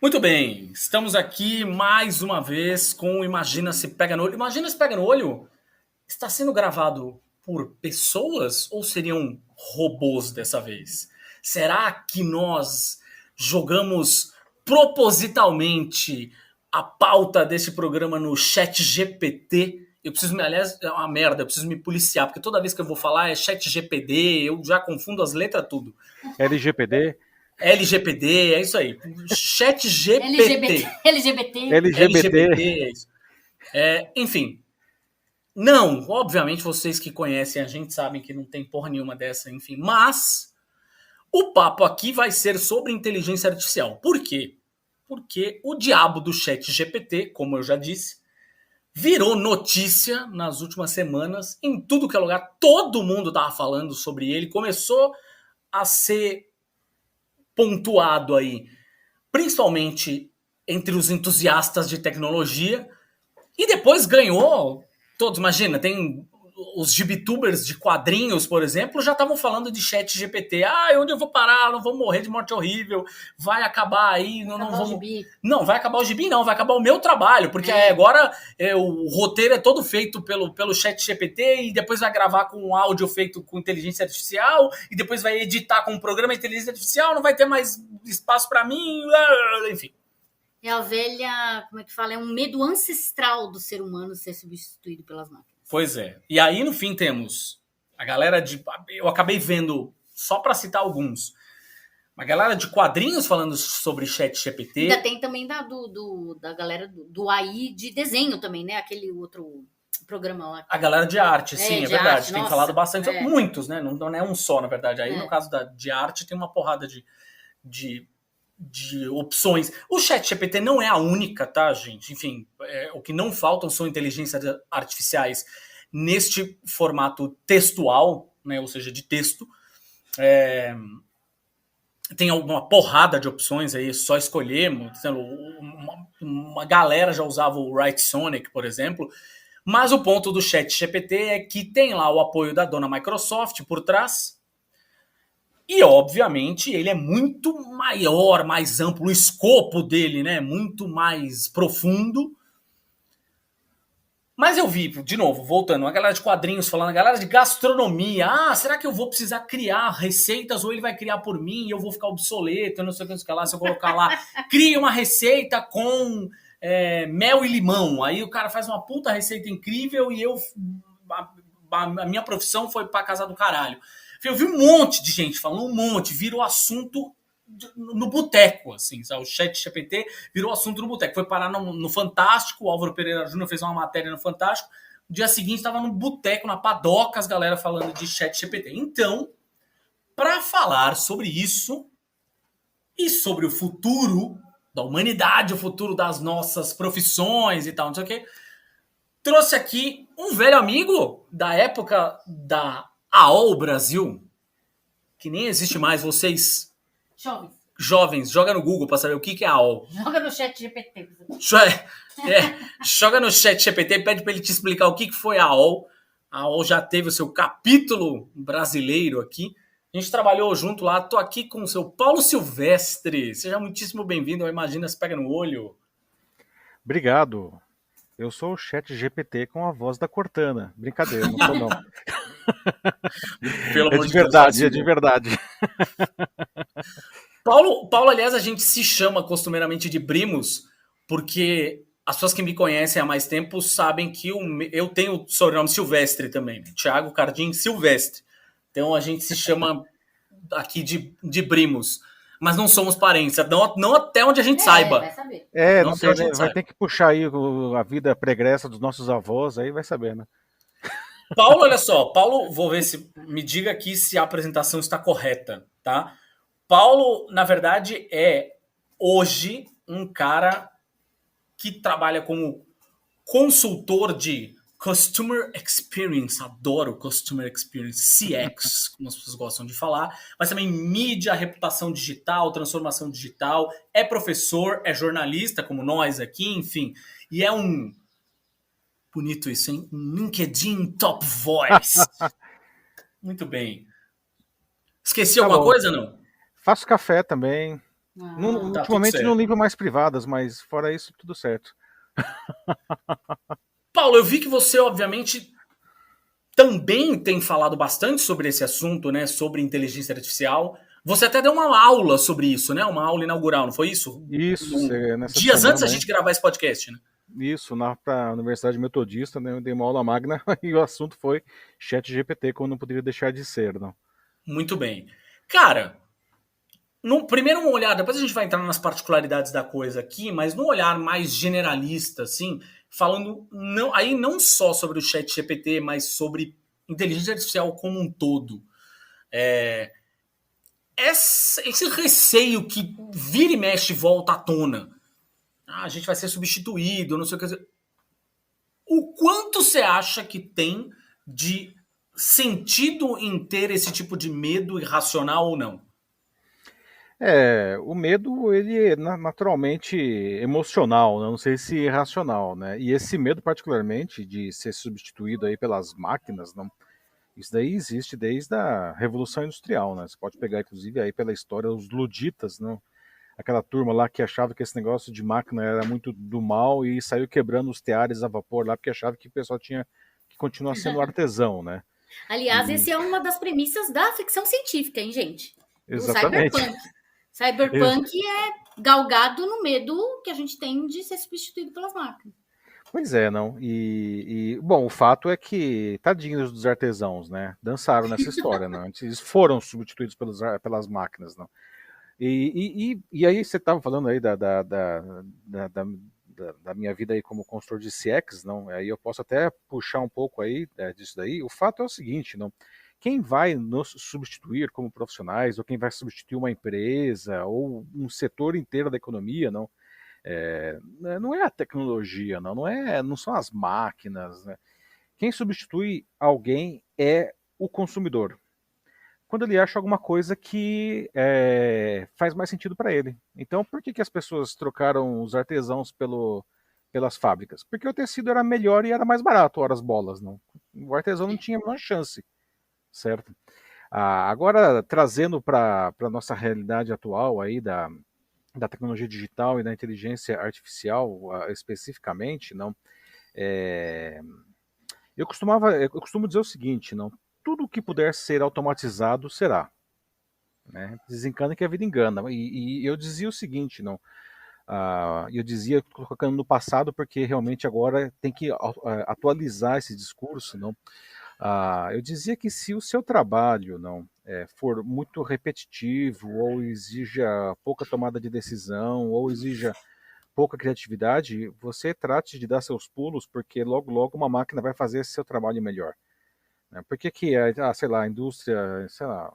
Muito bem, estamos aqui mais uma vez com o Imagina Se Pega no Olho. Imagina Se Pega no Olho está sendo gravado por pessoas ou seriam robôs dessa vez? Será que nós jogamos propositalmente a pauta desse programa no chat GPT? Aliás, é uma merda, eu preciso me policiar, porque toda vez que eu vou falar é chat GPD, eu já confundo as letras tudo. LGPD, LGPD, é isso aí. Chat LGBT, GPT. LGBT. LGBT, LGBT, é isso. Enfim, não, obviamente vocês que conhecem a gente sabem que não tem porra nenhuma dessa, enfim. Mas o papo aqui vai ser sobre inteligência artificial. Por quê? Porque o diabo do chat GPT, como eu já disse, virou notícia nas últimas semanas, em tudo que é lugar. Todo mundo tava falando sobre ele. Começou a ser pontuado aí, principalmente entre os entusiastas de tecnologia. E depois ganhou todos, imagina, tem os gibitubers de quadrinhos, por exemplo, já estavam falando de chat GPT. Ah, onde eu vou parar? Não vou morrer de morte horrível. Vai acabar aí, não Acabar o vou. gibi. Não, vai acabar o gibi, não, vai acabar o meu trabalho, porque agora o roteiro é todo feito pelo chat GPT e depois vai gravar com um áudio feito com inteligência artificial e depois vai editar com um programa de inteligência artificial, não vai ter mais espaço para mim, enfim. É a velha, como é que fala? É um medo ancestral do ser humano ser substituído pelas máquinas. Pois é. E aí, no fim, temos a galera de. Eu acabei vendo, só para citar alguns, uma galera de quadrinhos falando sobre chat GPT. Ainda tem também da galera do AI de desenho também, né? Aquele outro programa lá. A galera de arte, sim, é verdade. Arte, tem nossa, falado bastante. Muitos, né? Não é um só, na verdade. Aí, no caso de arte, tem uma porrada de opções. O chat GPT não é a única, tá, gente? Enfim, o que não faltam são inteligências artificiais neste formato textual, né? Ou seja, de texto. Tem alguma porrada de opções aí, só escolher. Uma galera já usava o Write Sonic, por exemplo. Mas o ponto do chat GPT é que tem lá o apoio da dona Microsoft por trás. E, obviamente, ele é muito maior, mais amplo, o escopo dele, né? Muito mais profundo. Mas eu vi, de novo, voltando, uma galera de quadrinhos falando, a galera de gastronomia. Ah, será que eu vou precisar criar receitas ou ele vai criar por mim e eu vou ficar obsoleto? Eu não sei o que lá, se eu colocar lá, cria uma receita com mel e limão. Aí o cara faz uma puta receita incrível e a minha profissão foi pra casa do caralho. Eu vi um monte de gente falando, virou assunto no boteco, assim, sabe? O chat GPT virou assunto no boteco. Foi parar no Fantástico, o Álvaro Pereira Júnior fez uma matéria no Fantástico, no dia seguinte estava no boteco, na padoca, as galera falando de chat GPT. Então, para falar sobre isso e sobre o futuro da humanidade, o futuro das nossas profissões e tal, não sei o que, trouxe aqui um velho amigo da época da AOL Brasil, que nem existe mais, vocês jovens, joga no Google para saber o que é AOL. Joga no chat GPT. Joga no chat GPT, pede para ele te explicar o que foi a AOL. A AOL já teve o seu capítulo brasileiro aqui. A gente trabalhou junto lá. Tô aqui com o seu Paulo Silvestre. Seja muitíssimo bem-vindo ao Imagina Se Pega no Olho. Obrigado. Eu sou o chat GPT com a voz da Cortana. Brincadeira, não sou não. Pelo amor de verdade, Deus, é de verdade. Paulo, aliás, a gente se chama costumeiramente de Brimos, porque as pessoas que me conhecem há mais tempo sabem que eu tenho o sobrenome Silvestre também, né? Thiago Cardim Silvestre. Então a gente se chama aqui de Brimos. Mas não somos parentes, não até onde a gente saiba. Vai saber. Não sei, vai ter que puxar aí a vida pregressa dos nossos avós, aí vai saber, né? Paulo, olha só, Paulo, vou ver se me diga aqui se a apresentação está correta, tá? Paulo, na verdade, é hoje um cara que trabalha como consultor de Customer Experience, adoro Customer Experience, CX, como as pessoas gostam de falar, mas também mídia, reputação digital, transformação digital, é professor, é jornalista, como nós aqui, enfim, e é um... Bonito isso, hein? Um LinkedIn Top Voice. Muito bem. Esqueci alguma coisa, não? Faço café também. Ah, Tá tudo Ultimamente não certo. limpo mais privadas, mas fora isso, tudo certo. Paulo, eu vi que você, obviamente, também tem falado bastante sobre esse assunto, né? Sobre inteligência artificial. Você até deu uma aula sobre isso, né? Uma aula inaugural, não foi isso? Isso, nessa Dias antes da semana, hein? gente gravar esse podcast, né? Isso, para a Universidade Metodista, né? Eu dei uma aula magna e o assunto foi chat GPT, como não poderia deixar de ser, não. Muito bem. Cara, no, primeiro um olhar, depois a gente vai entrar nas particularidades da coisa aqui, mas num olhar mais generalista, assim, falando não, aí não só sobre o chat GPT, mas sobre inteligência artificial como um todo. Esse receio que vira e mexe e volta à tona. Ah, a gente vai ser substituído, não sei o que. O quanto você acha que tem de sentido em ter esse tipo de medo irracional ou não? O medo, ele é naturalmente emocional, né? Não sei se irracional, né? E esse medo, particularmente, de ser substituído aí pelas máquinas, não? Isso daí existe desde a Revolução Industrial, né? Você pode pegar, inclusive, aí pela história, os luditas, não? Aquela turma lá que achava que esse negócio de máquina era muito do mal e saiu quebrando os teares a vapor lá, porque achava que o pessoal tinha que continuar sendo artesão, né? aliás, E, esse é uma das premissas da ficção científica, hein, gente? Do exatamente. cyberpunk. Cyberpunk é galgado no medo que a gente tem de ser substituído pelas máquinas. Pois é, não. Bom, o fato é que, tadinhos dos artesãos, né? Dançaram nessa história, não? Eles foram substituídos pelas máquinas, não? E aí você estava falando aí da minha vida aí como consultor de CX, não? Aí eu posso até puxar um pouco aí disso daí. O fato é o seguinte, não? Quem vai nos substituir como profissionais, ou quem vai substituir uma empresa, ou um setor inteiro da economia, não? Não é a tecnologia, não são as máquinas. Né? Quem substitui alguém é o consumidor. Quando ele acha alguma coisa que faz mais sentido para ele. Então, por que as pessoas trocaram os artesãos pelas fábricas? Porque o tecido era melhor e era mais barato, horas bolas. Não? O artesão não tinha a menor chance, certo? Agora, trazendo para a nossa realidade atual aí da tecnologia digital e da inteligência artificial especificamente, não. É, eu costumo dizer o seguinte, não. Tudo que puder ser automatizado será. Né? Desencana que a vida engana. E eu dizia o seguinte, não. Eu dizia colocando no passado porque realmente agora tem que atualizar esse discurso, não. Eu dizia que se o seu trabalho não for muito repetitivo ou exija pouca tomada de decisão ou exija pouca criatividade, você trate de dar seus pulos porque logo logo uma máquina vai fazer esse seu trabalho melhor. Né? Por que que sei lá, a indústria, sei lá,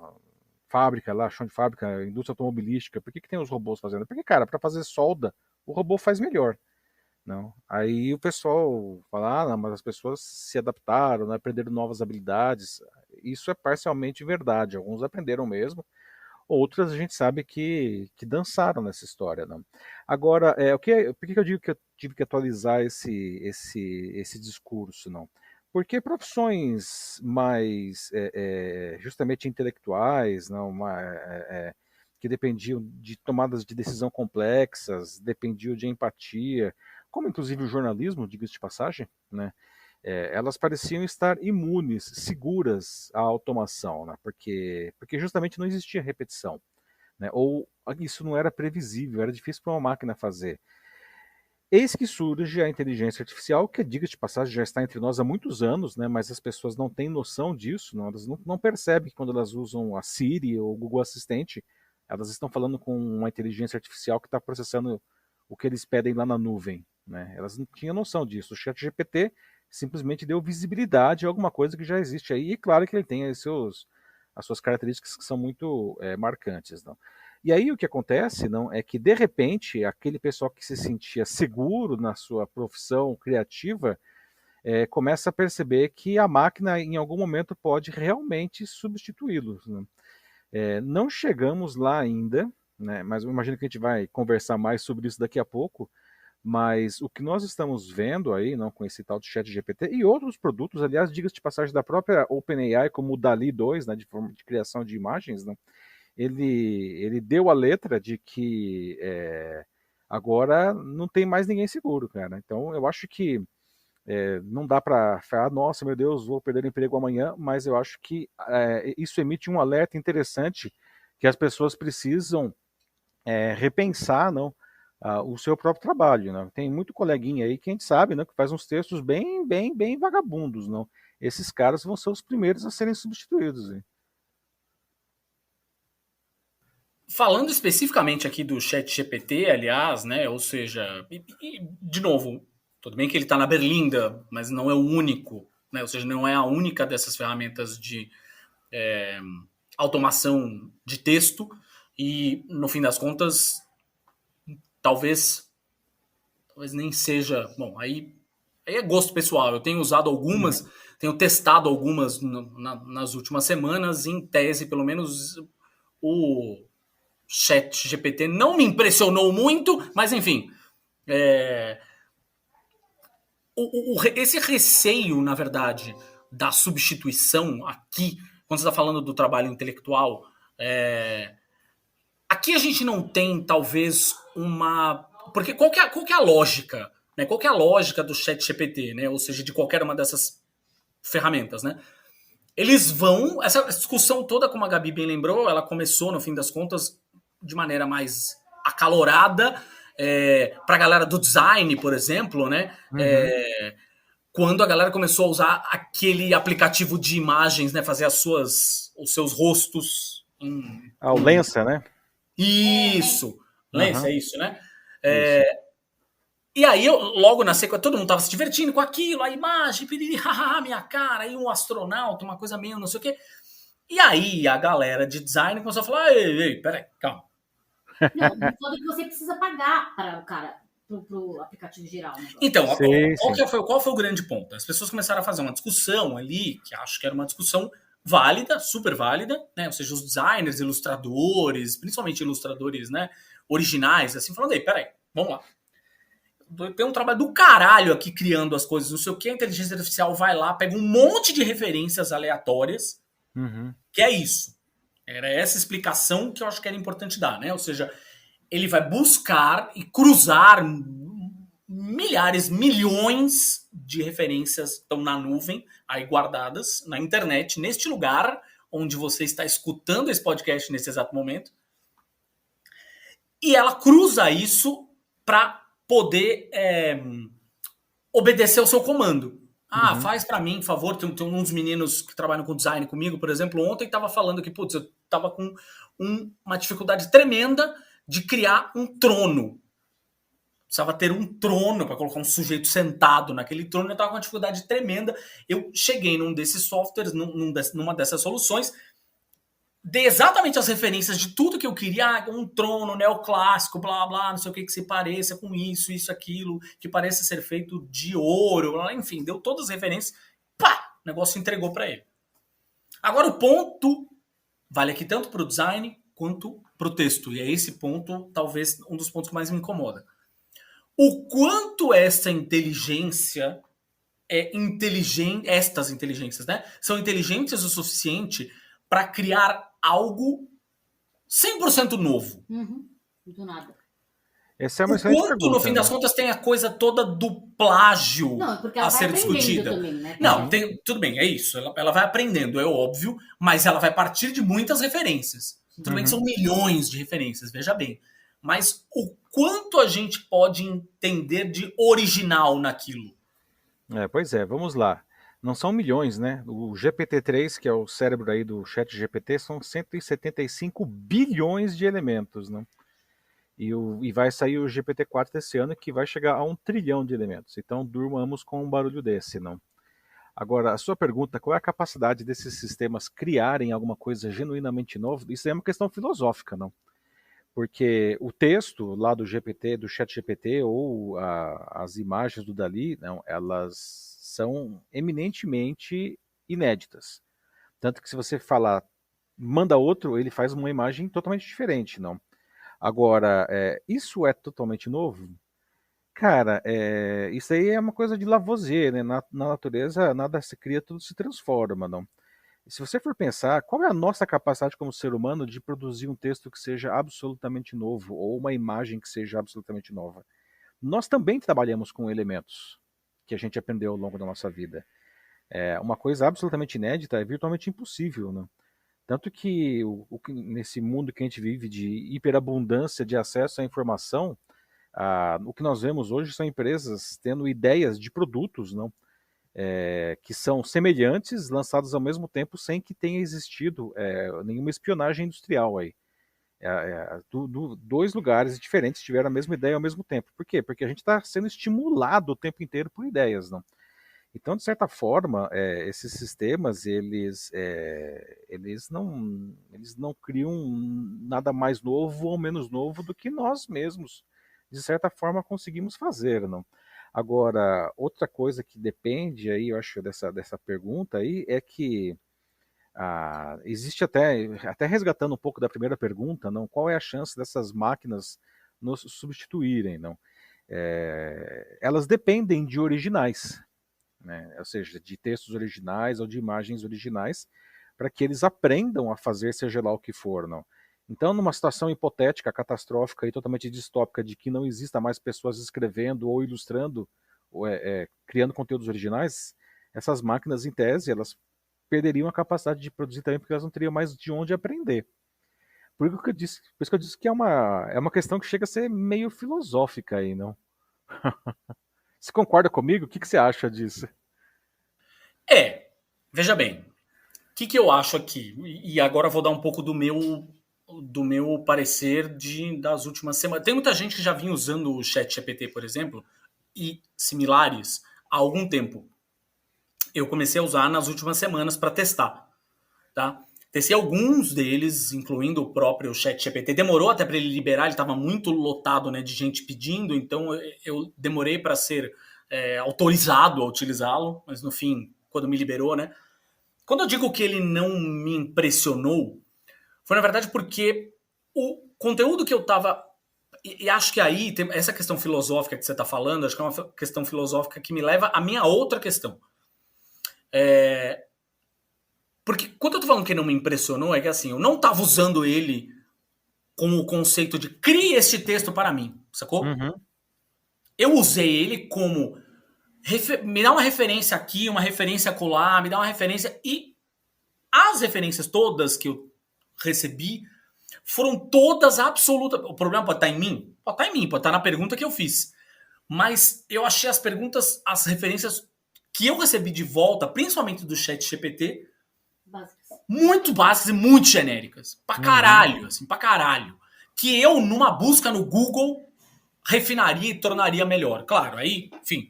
fábrica lá, chão de fábrica, indústria automobilística, por que que tem os robôs fazendo? Porque, cara, para fazer solda, o robô faz melhor. Não. Aí o pessoal fala, não, mas as pessoas se adaptaram, né, aprenderam novas habilidades. Isso é parcialmente verdade. Alguns aprenderam mesmo, outras a gente sabe que dançaram nessa história. Não. Agora, por que eu digo que eu tive que atualizar esse discurso? Não? Porque profissões mais justamente intelectuais, não, que dependiam de tomadas de decisão complexas, dependiam de empatia, como inclusive o jornalismo, diga-se de passagem, né? Elas pareciam estar imunes, seguras à automação, né? Porque justamente não existia repetição. Né? Ou isso não era previsível, era difícil para uma máquina fazer. Eis que surge a inteligência artificial, que, diga-se de passagem, já está entre nós há muitos anos, né? Mas as pessoas não têm noção disso, não? Elas não percebem que quando elas usam a Siri ou o Google Assistente, elas estão falando com uma inteligência artificial que está processando o que eles pedem lá na nuvem. Né? Elas não tinham noção disso. O ChatGPT simplesmente deu visibilidade a alguma coisa que já existe aí, e claro que ele tem as suas características que são muito marcantes. Não? E aí o que acontece não é que, de repente, aquele pessoal que se sentia seguro na sua profissão criativa começa a perceber que a máquina, em algum momento, pode realmente substituí-los. Né? Não chegamos lá ainda, né, mas eu imagino que a gente vai conversar mais sobre isso daqui a pouco, mas o que nós estamos vendo aí, não, com esse tal de ChatGPT e outros produtos, aliás, diga-se de passagem da própria OpenAI, como o DALL-E 2, né, de criação de imagens, né, ele deu a letra de que agora não tem mais ninguém seguro, cara. Então eu acho que não dá para falar, nossa, meu Deus, vou perder o emprego amanhã, mas eu acho que isso emite um alerta interessante que as pessoas precisam repensar, não, o seu próprio trabalho, não. Tem muito coleguinha aí que a gente sabe, não, que faz uns textos bem, bem, bem vagabundos, não. Esses caras vão ser os primeiros a serem substituídos. Hein? Falando especificamente aqui do ChatGPT, aliás, né? Ou seja, de novo, tudo bem que ele está na berlinda, mas não é o único, né? Ou seja, não é a única dessas ferramentas de automação de texto e, no fim das contas, talvez nem seja... Bom, aí é gosto pessoal. Eu tenho usado algumas, tenho testado algumas nas últimas semanas, em tese, pelo menos, o ChatGPT não me impressionou muito, mas enfim. Esse receio, na verdade, da substituição aqui, quando você está falando do trabalho intelectual, aqui a gente não tem, talvez, uma... Porque qual que é a lógica? Né? Qual que é a lógica do ChatGPT, né? Ou seja, de qualquer uma dessas ferramentas, né? Eles vão... Essa discussão toda, como a Gabi bem lembrou, ela começou, no fim das contas, de maneira mais acalorada, para a galera do design, por exemplo, né? Quando a galera começou a usar aquele aplicativo de imagens, né? Fazer os seus rostos em... o Lensa, né? Isso! Lensa, é isso, né? E aí, logo na sequência, todo mundo tava se divertindo com aquilo, a imagem, piriri, haha, minha cara, aí um astronauta, uma coisa meio não sei o quê. E aí a galera de design começou a falar, ei, peraí, calma. Não, o foda é que você precisa pagar para o cara, pro aplicativo geral. Né? Então, qual foi o grande ponto? As pessoas começaram a fazer uma discussão ali, que acho que era uma discussão válida, super válida, né? Ou seja, os designers, ilustradores, principalmente ilustradores, né, originais, assim, falando, ei, peraí, vamos lá. Tem um trabalho do caralho aqui criando as coisas, não sei o que, a inteligência artificial vai lá, pega um monte de referências aleatórias, que é isso. Era essa explicação que eu acho que era importante dar, né? Ou seja, ele vai buscar e cruzar milhares, milhões de referências estão na nuvem, aí guardadas na internet, neste lugar onde você está escutando esse podcast nesse exato momento. E ela cruza isso para poder obedecer ao seu comando. Faz para mim, por favor. Tem uns meninos que trabalham com design comigo, por exemplo, ontem estava falando que, putz, eu estava com uma dificuldade tremenda de criar um trono. Precisava ter um trono para colocar um sujeito sentado naquele trono. Eu estava com uma dificuldade tremenda. Eu cheguei num desses softwares, numa dessas soluções, dei exatamente as referências de tudo que eu queria, um trono neoclássico, blá blá, não sei o que se pareça com isso, aquilo, que pareça ser feito de ouro, blá, enfim, deu todas as referências, pá, o negócio entregou para ele. Agora o ponto vale aqui tanto para o design quanto para o texto, e é esse ponto, talvez, um dos pontos que mais me incomoda. O quanto essa inteligência estas inteligências, né, são inteligentes o suficiente para criar algo 100% novo. Do nada. Essa é uma excelente pergunta. No fim das contas, tem a coisa toda do plágio a ser discutida. Também, né? Não, tudo bem, é isso. Ela vai aprendendo, é óbvio, mas ela vai partir de muitas referências. Tudo bem que são milhões de referências, veja bem. Mas o quanto a gente pode entender de original naquilo? Pois é, vamos lá. Não são milhões, né? O GPT-3, que é o cérebro aí do ChatGPT, são 175 bilhões de elementos, né? E vai sair o GPT-4 desse ano, que vai chegar a 1 trilhão de elementos. Então, durmamos com um barulho desse, não? Agora, a sua pergunta, qual é a capacidade desses sistemas criarem alguma coisa genuinamente nova? Isso é uma questão filosófica, não? Porque o texto lá do GPT, do ChatGPT, ou as imagens do Dali, não, elas são eminentemente inéditas. Tanto que se você falar, manda outro, ele faz uma imagem totalmente diferente, não? Agora, isso é totalmente novo? Cara, isso aí é uma coisa de Lavoisier, né? Na natureza, nada se cria, tudo se transforma, não? se você for pensar, qual é a nossa capacidade como ser humano de produzir um texto que seja absolutamente novo, ou uma imagem que seja absolutamente nova? Nós também trabalhamos com elementos que a gente aprendeu ao longo da nossa vida. Uma coisa absolutamente inédita é virtualmente impossível, né? Tanto que nesse mundo que a gente vive de hiperabundância de acesso à informação, o que nós vemos hoje são empresas tendo ideias de produtos, não? Que são semelhantes, lançados ao mesmo tempo, sem que tenha existido nenhuma espionagem industrial aí. Dois lugares diferentes tiveram a mesma ideia ao mesmo tempo. Por quê? Porque a gente está sendo estimulado o tempo inteiro por ideias, não? Então, de certa forma, esses sistemas, eles não criam nada mais novo ou menos novo do que nós mesmos, de certa forma, conseguimos fazer, não? Agora, outra coisa que depende aí, eu acho, dessa pergunta aí, é que existe até resgatando um pouco da primeira pergunta, não? Qual é a chance dessas máquinas nos substituírem, não? Elas dependem de originais, né? Ou seja, de textos originais ou de imagens originais, para que eles aprendam a fazer seja lá o que for, não? Então, numa situação hipotética, catastrófica e totalmente distópica de que não exista mais pessoas escrevendo ou ilustrando, ou criando conteúdos originais, essas máquinas, em tese, elas perderiam a capacidade de produzir também, porque elas não teriam mais de onde aprender. Por isso que eu disse que é uma questão que chega a ser meio filosófica aí, não? Você concorda comigo? O que você acha disso? Veja bem, o que eu acho aqui? E agora eu vou dar um pouco do meu parecer das últimas semanas. Tem muita gente que já vinha usando o ChatGPT, por exemplo, e similares há algum tempo. Eu comecei a usar nas últimas semanas para testar, tá? Testei alguns deles, incluindo o próprio ChatGPT. Demorou até para ele liberar, ele estava muito lotado, né, de gente pedindo, então eu demorei para ser autorizado a utilizá-lo, mas no fim, quando me liberou, né? Quando eu digo que ele não me impressionou, foi na verdade porque o conteúdo que eu estava... E acho que aí, tem essa questão filosófica que você está falando, acho que é uma questão filosófica que me leva à minha outra questão. Porque quando eu tô falando que não me impressionou, é que assim, eu não tava usando ele com o conceito de crie este texto para mim, sacou? Uhum. Eu usei ele como me dá uma referência aqui, uma referência acolá, me dá uma referência, e as referências todas que eu recebi foram todas absolutas. O problema pode estar em mim? Pode estar em mim, pode estar na pergunta que eu fiz. Mas eu achei as perguntas, as referências que eu recebi de volta, principalmente do ChatGPT, muito básicas e muito genéricas. Pra caralho, assim, pra caralho. Que eu, numa busca no Google, refinaria e tornaria melhor. Claro, aí, enfim,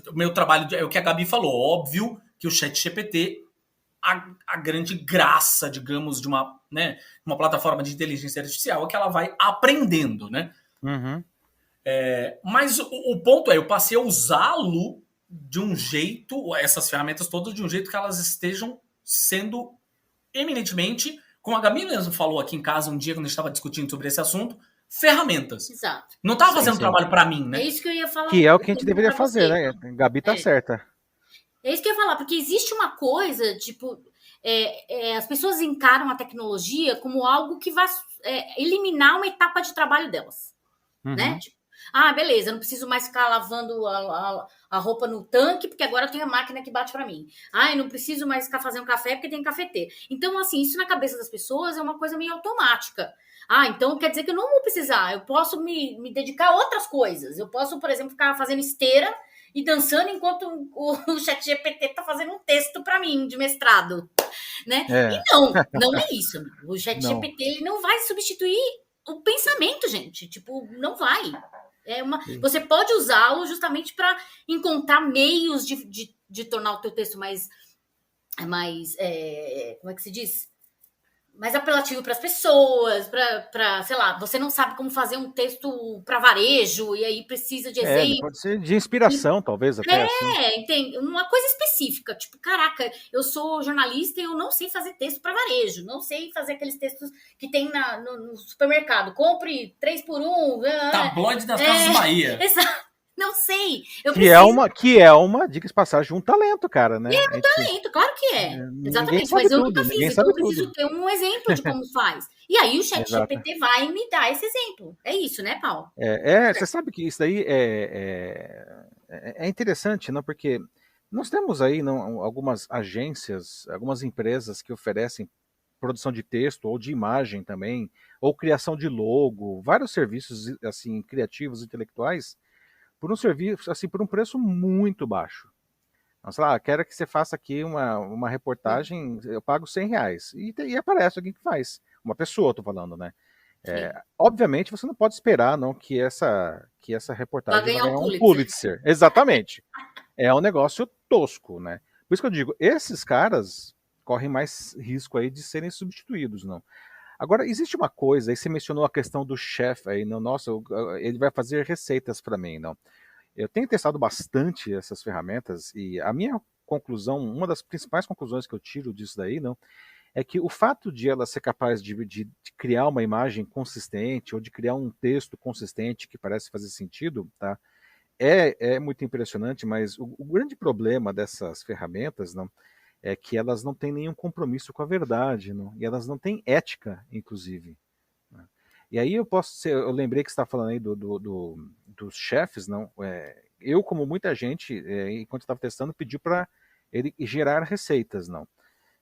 o meu trabalho é o que a Gabi falou. Óbvio que o ChatGPT, a grande graça, digamos, de uma plataforma de inteligência artificial é que ela vai aprendendo, né? Uhum. Mas o ponto é, eu passei a usá-lo de um jeito, essas ferramentas todas, de um jeito que elas estejam sendo eminentemente, como a Gabi mesmo falou aqui em casa um dia, quando a gente estava discutindo sobre esse assunto, ferramentas. Exato. Não estava fazendo um trabalho para mim, né? É isso que eu ia falar. Que é o que a gente deveria fazer, né? Gabi tá certa. É isso que eu ia falar, porque existe uma coisa, tipo, as pessoas encaram a tecnologia como algo que vai eliminar uma etapa de trabalho delas, né? Tipo, beleza, eu não preciso mais ficar lavando a roupa no tanque, porque agora eu tenho a máquina que bate para mim. Eu não preciso mais ficar fazendo café, porque tem cafeteiro. Então, assim, isso na cabeça das pessoas é uma coisa meio automática. Então quer dizer que eu não vou precisar, eu posso me dedicar a outras coisas. Eu posso, por exemplo, ficar fazendo esteira e dançando enquanto o ChatGPT tá fazendo um texto para mim de mestrado, né? E não é isso. O ChatGPT ele não vai substituir o pensamento, gente. Tipo, não vai. Você pode usá-lo justamente para encontrar meios de tornar o teu texto mais como é que se diz? Mais apelativo para as pessoas, para, sei lá, você não sabe como fazer um texto para varejo e aí precisa de exemplo. Pode ser de inspiração, talvez, até assim. Tem uma coisa específica, tipo, caraca, eu sou jornalista e eu não sei fazer texto para varejo, não sei fazer aqueles textos que tem no supermercado, compre 3 por 1. Tabloide das Casas Bahia. Exato. Não sei. Eu Que preciso. é uma, diga-se de passagem, um talento, cara, né? É um talento, claro que é. Ninguém Exatamente, sabe mas eu tudo, nunca ninguém fiz, então sabe eu preciso tudo. ter um exemplo de como faz. E aí o chat Exato. GPT vai me dar esse exemplo. É isso, né, Paulo? Você sabe que isso daí é interessante, não? Porque nós temos aí não, algumas agências, algumas empresas que oferecem produção de texto ou de imagem também, ou criação de logo, vários serviços assim criativos, intelectuais, por um serviço, assim, por um preço muito baixo. Então, sei lá, quero que você faça aqui uma Sim, reportagem, eu pago R$ 100. E aparece alguém que faz. Uma pessoa, tô falando, né? sim. Obviamente você não pode esperar não que essa Vai reportagem vai ganhar o ganhar um Pulitzer. Pulitzer. Exatamente. É um negócio tosco, né? Por isso que eu digo, esses caras correm mais risco aí de serem substituídos, não. Agora, existe uma coisa, aí você mencionou a questão do chefe aí, não, nossa, ele vai fazer receitas para mim, não. Eu tenho testado bastante essas ferramentas e a minha conclusão, uma das principais conclusões que eu tiro disso daí, não, é que o fato de ela ser capaz de criar uma imagem consistente ou de criar um texto consistente que parece fazer sentido, tá? É muito impressionante, mas o grande problema dessas ferramentas, não, é que elas não têm nenhum compromisso com a verdade, não, e elas não têm ética, inclusive. Né? E aí eu lembrei que você está falando aí dos chefes, não? Eu, como muita gente, enquanto estava testando, pedi para ele gerar receitas, não?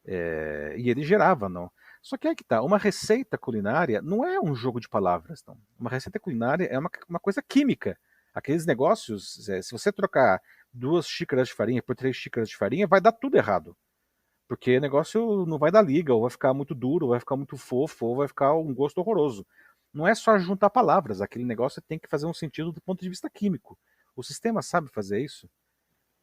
E ele gerava, não? Só que é que tá, uma receita culinária não é um jogo de palavras, não. Uma receita culinária é uma coisa química. Aqueles negócios, se você trocar 2 xícaras de farinha por 3 xícaras de farinha, vai dar tudo errado. Porque o negócio não vai dar liga, ou vai ficar muito duro, ou vai ficar muito fofo, ou vai ficar um gosto horroroso. Não é só juntar palavras, aquele negócio tem que fazer um sentido do ponto de vista químico. O sistema sabe fazer isso.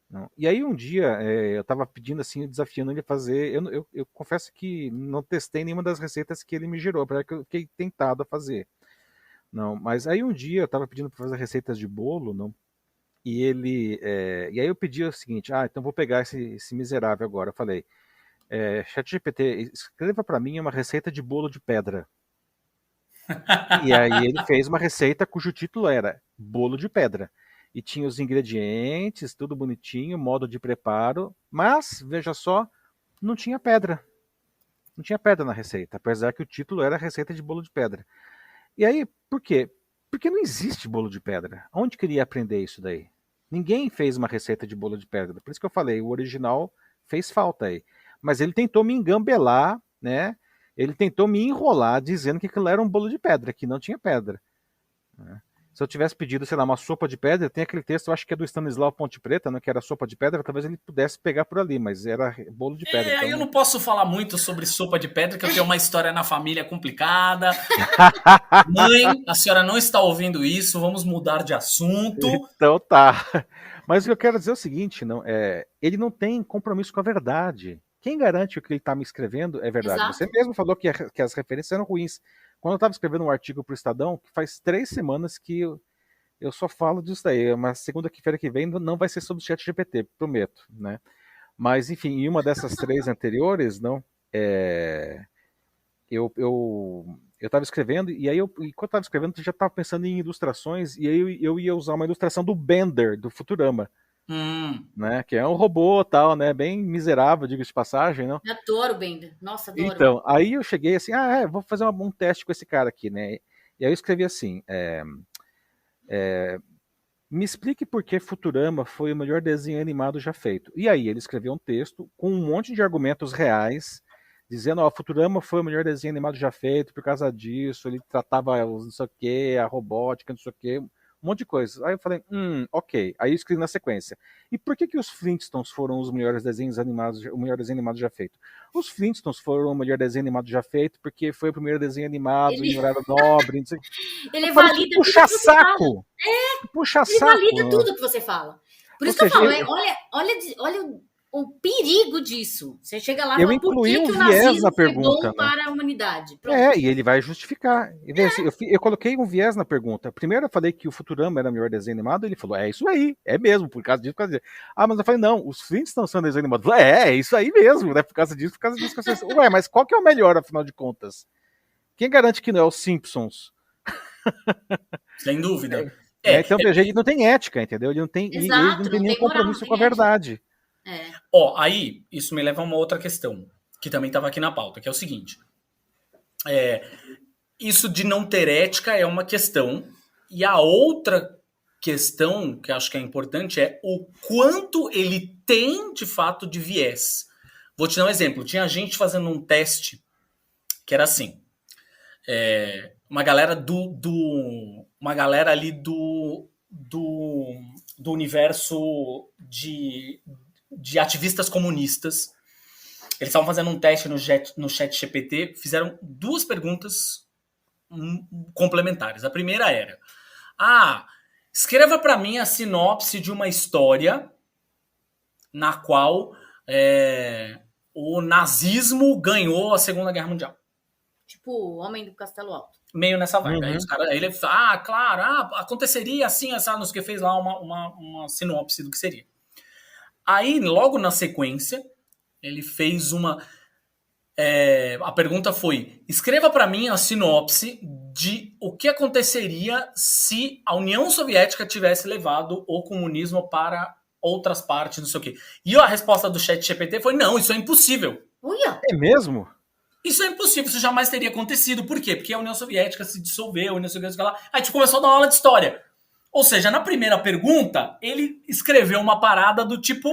Não. E aí um dia eu estava pedindo assim, desafiando ele a fazer. Eu confesso que não testei nenhuma das receitas que ele me gerou, apesar que eu fiquei tentado a fazer. Não, mas aí um dia eu estava pedindo para fazer receitas de bolo, não. E aí eu pedi o seguinte, então vou pegar esse miserável agora. Eu falei, ChatGPT, escreva para mim uma receita de bolo de pedra. E aí ele fez uma receita cujo título era Bolo de Pedra. E tinha os ingredientes, tudo bonitinho, modo de preparo, mas, veja só, não tinha pedra. Não tinha pedra na receita, apesar que o título era Receita de Bolo de Pedra. E aí, por quê? Porque não existe bolo de pedra. Onde queria aprender isso daí? Ninguém fez uma receita de bolo de pedra. Por isso que eu falei, o original fez falta aí. Mas ele tentou me engambelar, né? Ele tentou me enrolar dizendo que aquilo era um bolo de pedra, que não tinha pedra. Né? Se eu tivesse pedido, sei lá, uma sopa de pedra, tem aquele texto, eu acho que é do Stanislau Ponte Preta, né, que era sopa de pedra, talvez ele pudesse pegar por ali, mas era bolo de pedra. Aí eu Então... não posso falar muito sobre sopa de pedra, que eu tenho uma história na família complicada. Mãe, a senhora não está ouvindo isso, vamos mudar de assunto. Então tá. Mas o que eu quero dizer é o seguinte, ele não tem compromisso com a verdade. Quem garante que o que ele está me escrevendo é verdade? Exato. Você mesmo falou que as referências eram ruins. Quando eu estava escrevendo um artigo para o Estadão, que faz 3 semanas que eu só falo disso daí, mas segunda-feira que vem não vai ser sobre o ChatGPT, prometo, né? Mas, enfim, em uma dessas 3 anteriores, não, eu estava escrevendo, e aí enquanto eu estava escrevendo, eu já estava pensando em ilustrações, e aí eu ia usar uma ilustração do Bender, do Futurama, né? Que é um robô tal, né? Bem miserável, digo de passagem, não? Eu adoro o Bender. Nossa, adoro. Então, aí eu cheguei assim, vou fazer um teste com esse cara aqui, né? E aí eu escrevi assim, me explique por que Futurama foi o melhor desenho animado já feito. E aí ele escreveu um texto com um monte de argumentos reais, dizendo, Futurama foi o melhor desenho animado já feito por causa disso, ele tratava não sei o que, a robótica, não sei o que, um monte de coisa. Aí eu falei, ok. Aí eu escrevi na sequência. E por que os Flintstones foram os melhores desenhos animados, o melhor desenho animado já feito? Os Flintstones foram o melhor desenho animado já feito porque foi o primeiro desenho animado em horário nobre, não sei. Ele Eu falei, valida que puxa tudo que você fala. saco! Puxa Ele saco! valida tudo que você fala. Por Ou isso que eu seja, falo, olha o perigo disso. Você chega lá e eu fala, por incluí que, um que o viés nazismo na foi pergunta, bom né? para a humanidade? Pronto. E ele vai justificar. Eu coloquei um viés na pergunta. Primeiro eu falei que o Futurama era o melhor desenho animado, ele falou, é isso aí, é mesmo, por causa disso, por causa disso. Mas eu falei, não, os Flintstones são desenho animado. É isso aí mesmo, né? Por causa disso, por causa disso. Ué, mas qual que é o melhor, afinal de contas? Quem garante que não é os Simpsons? Sem dúvida. Então, veja, ele não tem ética, entendeu? Ele não tem, ele não tem nenhum compromisso com a verdade. Aí, isso me leva a uma outra questão, que também estava aqui na pauta, que é o seguinte. Isso de não ter ética é uma questão, e a outra questão, que acho que é importante, é o quanto ele tem, de fato, de viés. Vou te dar um exemplo. Tinha gente fazendo um teste que era assim. Uma galera ali do universo de ativistas comunistas. Eles estavam fazendo um teste no chat GPT, fizeram 2 perguntas complementares. A primeira era: escreva para mim a sinopse de uma história na qual o nazismo ganhou a Segunda Guerra Mundial. Tipo o Homem do Castelo Alto. Meio nessa vibe. Aí os caras, ele fala, claro, aconteceria assim, não sei o que, fez lá uma sinopse do que seria. Aí, logo na sequência, ele fez a pergunta foi: escreva para mim a sinopse de o que aconteceria se a União Soviética tivesse levado o comunismo para outras partes, não sei o quê. E a resposta do chat GPT foi: não, isso é impossível. Uia. É mesmo? Isso é impossível, isso jamais teria acontecido. Por quê? Porque a União Soviética se dissolveu, a União Soviética lá. Aí a gente começou a dar uma aula de história. Ou seja, na primeira pergunta, ele escreveu uma parada do tipo: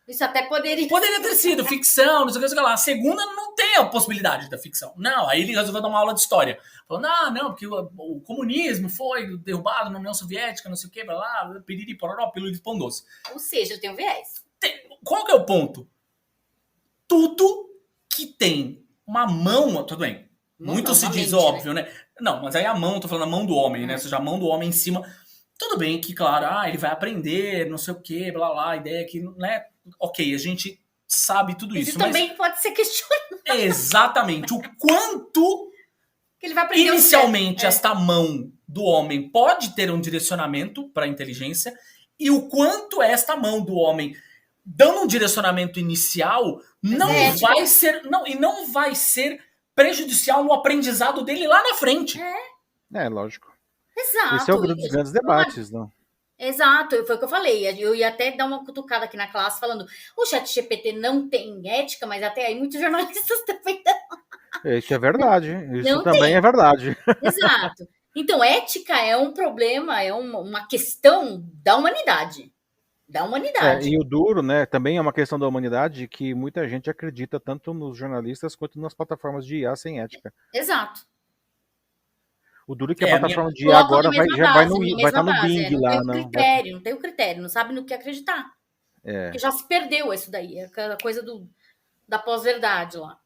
isso até poderia ter sido ficção, não sei o que lá. A segunda não tem a possibilidade da ficção. Não, aí ele resolveu dar uma aula de história. Falando: não, porque o comunismo foi derrubado na União Soviética, não sei o que, blá, blá, piriri, pororó, piriri, pão doce. Ou seja, tem um viés. Qual que é o ponto? Tudo que tem uma mão, tudo bem. Muito se diz óbvio, né? Não, mas aí a mão, tô falando a mão do homem, né? Ou seja, a mão do homem em cima. Tudo bem que, claro, ele vai aprender, não sei o que, blá, blá, a ideia é que, né? Ok, a gente sabe tudo isso. Isso também pode ser questionado. Exatamente. O quanto que ele vai aprender inicialmente esta mão do homem pode ter um direcionamento para a inteligência e o quanto esta mão do homem, dando um direcionamento inicial, não vai ser prejudicial no aprendizado dele lá na frente. Lógico. Exato. Esse é o dos grandes debates, não? Exato, foi o que eu falei. Eu ia até dar uma cutucada aqui na classe falando: o chat GPT não tem ética, mas até aí muitos jornalistas também não. Isso é verdade. Isso não também tem. É verdade. Exato. Então, ética é um problema, é uma questão da humanidade. E o duro, né, também é uma questão da humanidade que muita gente acredita tanto nos jornalistas quanto nas plataformas de IA sem ética. Exato. O duro é que a plataforma de IA agora vai estar no Bing lá. Não tem o critério, não sabe no que acreditar. Porque já se perdeu isso daí, aquela coisa da pós-verdade lá.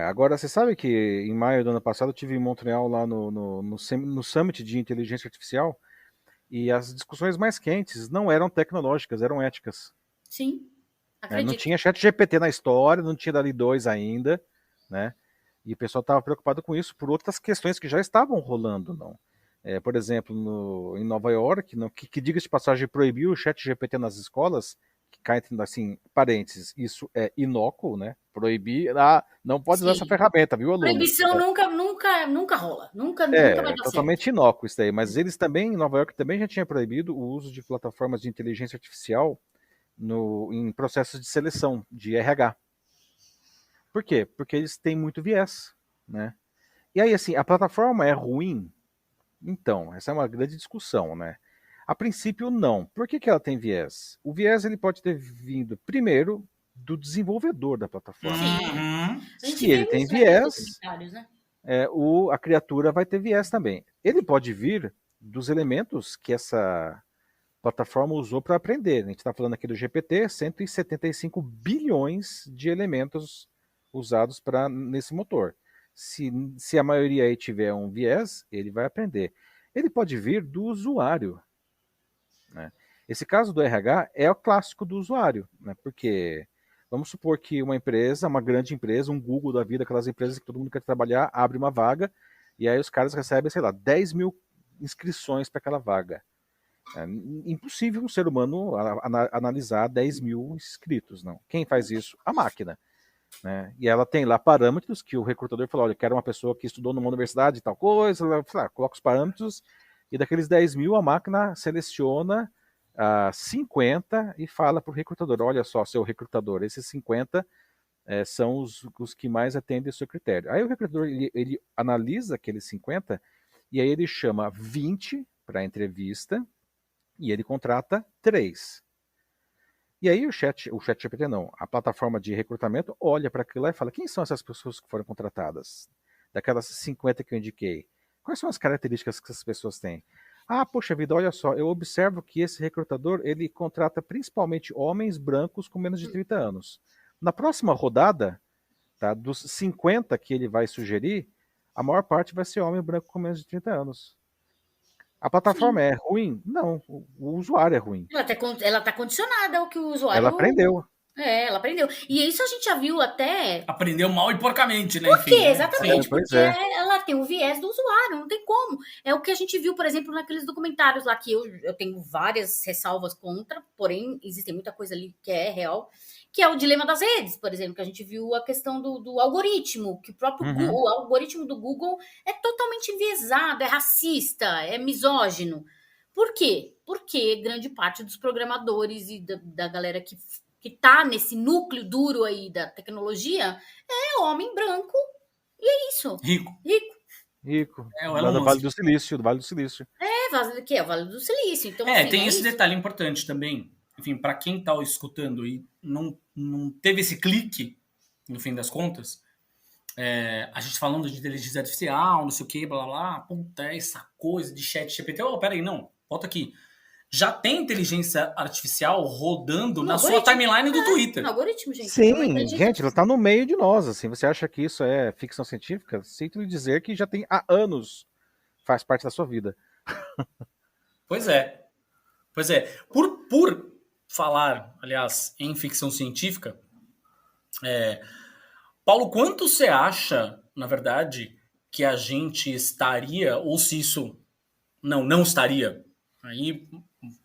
Agora, você sabe que em maio do ano passado eu estive em Montreal lá no Summit de Inteligência Artificial e as discussões mais quentes não eram tecnológicas, eram éticas. Sim, acredito. Não tinha chat GPT na história, não tinha DALL-E 2 ainda, né? E o pessoal estava preocupado com isso por outras questões que já estavam rolando, não? Por exemplo, em Nova York, que diga-se de passagem, proibiu o chat GPT nas escolas, que cai entre, assim, parênteses, isso é inócuo, né? Proibir, não pode usar essa ferramenta, viu, aluno? Proibição nunca rola, nunca vai dar totalmente certo. Inócuo isso daí, mas eles também, em Nova York, também já tinha proibido o uso de plataformas de inteligência artificial em processos de seleção, de RH. Por quê? Porque eles têm muito viés, né? E aí, assim, a plataforma é ruim? Então, essa é uma grande discussão, né? A princípio, não. Por que ela tem viés? O viés ele pode ter vindo, primeiro, do desenvolvedor da plataforma. Se ele tem viés, né? A criatura vai ter viés também. Ele pode vir dos elementos que essa plataforma usou para aprender. A gente está falando aqui do GPT, 175 bilhões de elementos usados nesse motor. Se a maioria aí tiver um viés, ele vai aprender. Ele pode vir do usuário, né? Esse caso do RH é o clássico do usuário, né? Porque vamos supor que uma empresa, uma grande empresa, um Google da vida, aquelas empresas que todo mundo quer trabalhar, abre uma vaga e aí os caras recebem, sei lá, 10 mil inscrições para aquela vaga. É impossível um ser humano analisar 10 mil inscritos, não. Quem faz isso? A máquina. Né? E ela tem lá parâmetros que o recrutador falou: olha, eu quero uma pessoa que estudou numa universidade e tal coisa, coloca os parâmetros E daqueles 10 mil, a máquina seleciona 50 e fala para o recrutador, olha só, seu recrutador, esses 50 são os que mais atendem ao seu critério. Aí o recrutador ele analisa aqueles 50 e aí ele chama 20 para a entrevista e ele contrata 3. E aí o ChatGPT não, a plataforma de recrutamento olha para aquilo lá e fala, quem são essas pessoas que foram contratadas? Daquelas 50 que eu indiquei. Quais são as características que essas pessoas têm? Poxa vida, olha só, eu observo que esse recrutador, ele contrata principalmente homens brancos com menos de 30 anos. Na próxima rodada, tá, dos 50 que ele vai sugerir, a maior parte vai ser homem branco com menos de 30 anos. A plataforma é ruim? Não, o usuário é ruim. Ela tá condicionada ao que o usuário... Ela aprendeu. Ela aprendeu. E isso a gente já viu até... Aprendeu mal e porcamente, né? Por quê? Enfim, Exatamente. Porque ela tem o viés do usuário, não tem como. É o que a gente viu, por exemplo, naqueles documentários lá, que eu tenho várias ressalvas contra, porém, existe muita coisa ali que é real, que é o dilema das redes, por exemplo, que a gente viu a questão do algoritmo, que o próprio Google, o algoritmo do Google é totalmente enviesado, é racista, é misógino. Por quê? Porque grande parte dos programadores e da galera que tá nesse núcleo duro aí da tecnologia é homem branco e é isso. Rico. Do Vale do Silício. Que é o Vale do Silício. Então, assim, tem esse detalhe importante também. Enfim, para quem tá escutando e não teve esse clique, no fim das contas, a gente falando de inteligência artificial, não sei o que, blá, blá, puta, essa coisa de chat GPT. Peraí, não, volta aqui. Já tem inteligência artificial rodando na sua timeline do Twitter. No algoritmo, gente. Sim, gente, ela tá no meio de nós, assim. Você acha que isso é ficção científica? Sinto lhe dizer que já tem há anos faz parte da sua vida. Pois é. Por falar, aliás, em ficção científica, Paulo, quanto você acha, na verdade, que a gente estaria, ou se isso não estaria, aí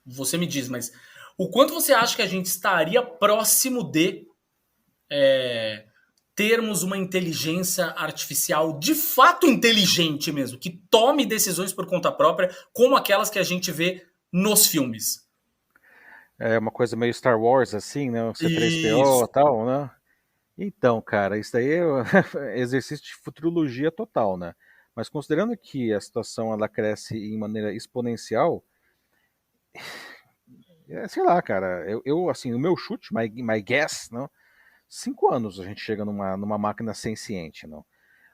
você me diz, mas o quanto você acha que a gente estaria próximo de termos uma inteligência artificial de fato inteligente mesmo, que tome decisões por conta própria, como aquelas que a gente vê nos filmes? É uma coisa meio Star Wars, assim, né? O C3PO e tal, né? Então, cara, isso daí é exercício de futurologia total, né? Mas considerando que a situação ela cresce em maneira exponencial, sei lá, cara, eu assim, o meu chute, my guess, não, 5 anos a gente chega numa máquina senciente, não.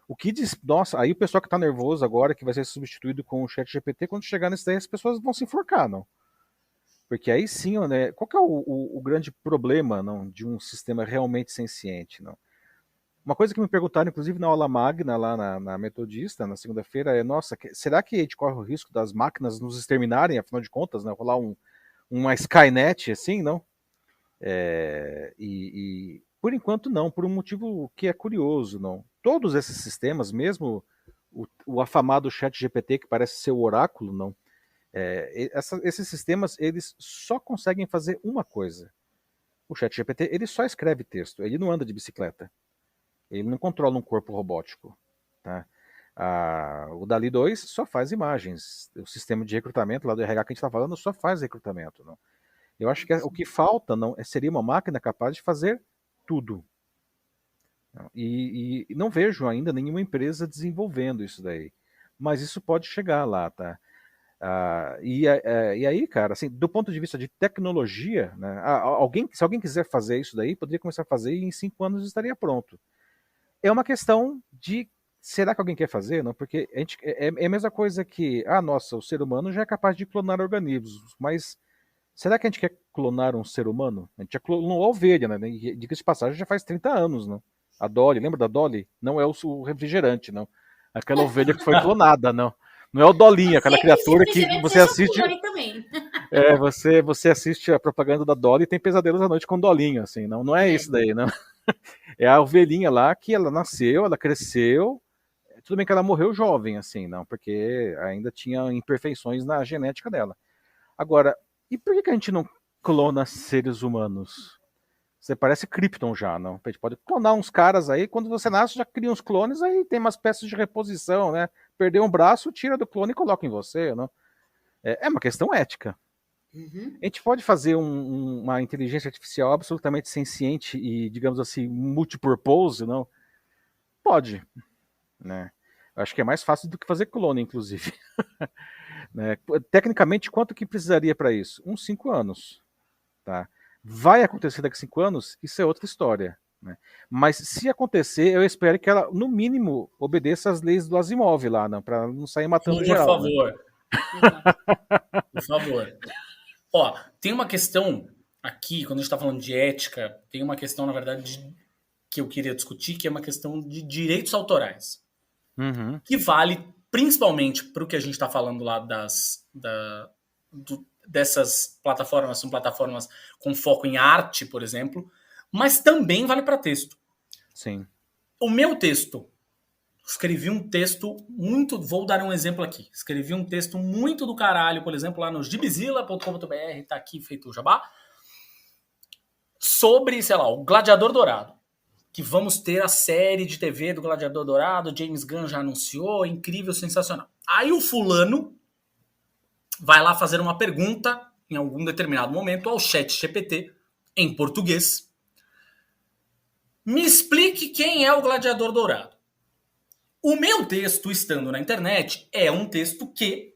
O que diz, nossa, aí o pessoal que tá nervoso agora, que vai ser substituído com o ChatGPT, quando chegar nesse daí as pessoas vão se enforcar, não. Porque aí sim, né, qual que é o grande problema, não, de um sistema realmente senciente, não? Uma coisa que me perguntaram, inclusive na aula magna lá na Metodista, na segunda-feira, é, nossa, será que a gente corre o risco das máquinas nos exterminarem, afinal de contas, né, rolar uma Skynet, assim, não? E por enquanto não, por um motivo que é curioso, não. Todos esses sistemas, mesmo o afamado ChatGPT, que parece ser o oráculo, não. Esses sistemas, eles só conseguem fazer uma coisa. O ChatGPT, ele só escreve texto, ele não anda de bicicleta. Ele não controla um corpo robótico. Tá? O DALL-E 2 só faz imagens. O sistema de recrutamento lá do RH que a gente está falando só faz recrutamento. Não? Eu acho que o que falta seria uma máquina capaz de fazer tudo. E não vejo ainda nenhuma empresa desenvolvendo isso daí. Mas isso pode chegar lá, tá? E aí, cara, assim, do ponto de vista de tecnologia, né, se alguém quiser fazer isso daí, poderia começar a fazer e em 5 anos estaria pronto. É uma questão de será que alguém quer fazer? Não? Porque é a mesma coisa que, nossa, o ser humano já é capaz de clonar organismos, mas será que a gente quer clonar um ser humano? A gente já clonou a ovelha, né? Diga-se de passagem, já faz 30 anos, né? A Dolly, lembra da Dolly? Não é o refrigerante, não. Aquela ovelha que foi clonada, não. Não é o Dolinha, aquela criatura que você assiste. Você assiste a propaganda da Dolly e tem pesadelos à noite com o Dolinho, assim. Não é isso daí, não. É a ovelhinha lá que ela nasceu, ela cresceu. Tudo bem que ela morreu jovem, assim, não, porque ainda tinha imperfeições na genética dela. Agora, e por que a gente não clona seres humanos? Você parece Krypton já, não? A gente pode clonar uns caras aí, quando você nasce já cria uns clones, aí tem umas peças de reposição, né? Perdeu um braço, tira do clone e coloca em você, não? É uma questão ética. Uhum. A gente pode fazer uma inteligência artificial absolutamente senciente e, digamos assim, multipurpose, não? Pode, né? Eu acho que é mais fácil do que fazer clone, inclusive. Né? Tecnicamente, quanto que precisaria para isso? Uns 5 anos. Tá? Vai acontecer daqui a 5 anos? Isso é outra história. Né? Mas se acontecer, eu espero que ela, no mínimo, obedeça às leis do Asimov lá, para não sair matando Por geral. favor. Exato. Por favor. Ó, tem uma questão aqui, quando a gente está falando de ética, tem uma questão, na verdade, que eu queria discutir, que é uma questão de direitos autorais. Uhum. Que vale principalmente para o que a gente está falando lá dessas plataformas, são plataformas com foco em arte, por exemplo, mas também vale para texto. Sim. O meu texto, escrevi um texto muito, vou dar um exemplo aqui, escrevi um texto muito do caralho, por exemplo, lá no gibzilla.com.br, tá aqui feito o jabá, sobre, sei lá, o Gladiador Dourado, que vamos ter a série de TV do Gladiador Dourado, James Gunn já anunciou, incrível, sensacional. Aí o fulano vai lá fazer uma pergunta, em algum determinado momento, ao ChatGPT, em português. Me explique quem é o Gladiador Dourado. O meu texto, estando na internet, é um texto que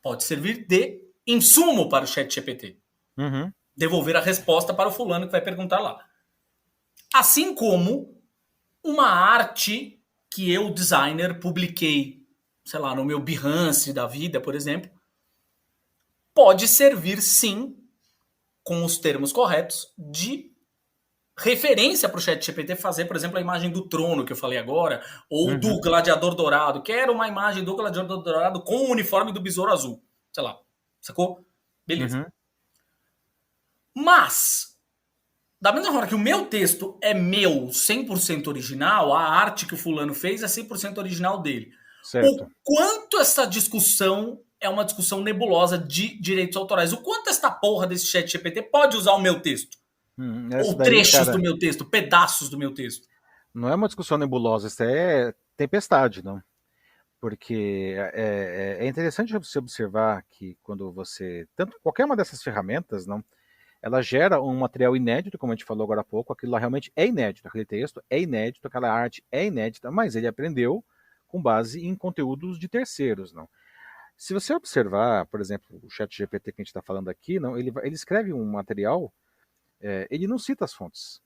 pode servir de insumo para o ChatGPT. Uhum. Devolver a resposta para o fulano que vai perguntar lá. Assim como uma arte que eu, designer, publiquei, sei lá, no meu Behance da vida, por exemplo, pode servir, sim, com os termos corretos, de referência para o ChatGPT fazer, por exemplo, a imagem do trono que eu falei agora, ou do Gladiador Dourado. Quero uma imagem do Gladiador Dourado com o uniforme do Besouro Azul. Sei lá, sacou? Beleza. Uhum. Mas, da mesma forma que o meu texto é meu, 100% original, a arte que o fulano fez é 100% original dele. Certo. O quanto essa discussão é uma discussão nebulosa de direitos autorais. O quanto esta porra desse ChatGPT pode usar o meu texto. Ou Daí, trechos cara, do meu texto, pedaços do meu texto. não é uma discussão nebulosa, isso é tempestade, não? Porque é interessante você observar que quando você, tanto qualquer uma dessas ferramentas, não, ela gera um material inédito, como a gente falou agora há pouco, aquilo lá realmente é inédito, aquele texto é inédito, aquela arte é inédita, mas ele aprendeu com base em conteúdos de terceiros, não? Se você observar, por exemplo, o ChatGPT que a gente está falando aqui, não, ele escreve um material, ele não cita as fontes.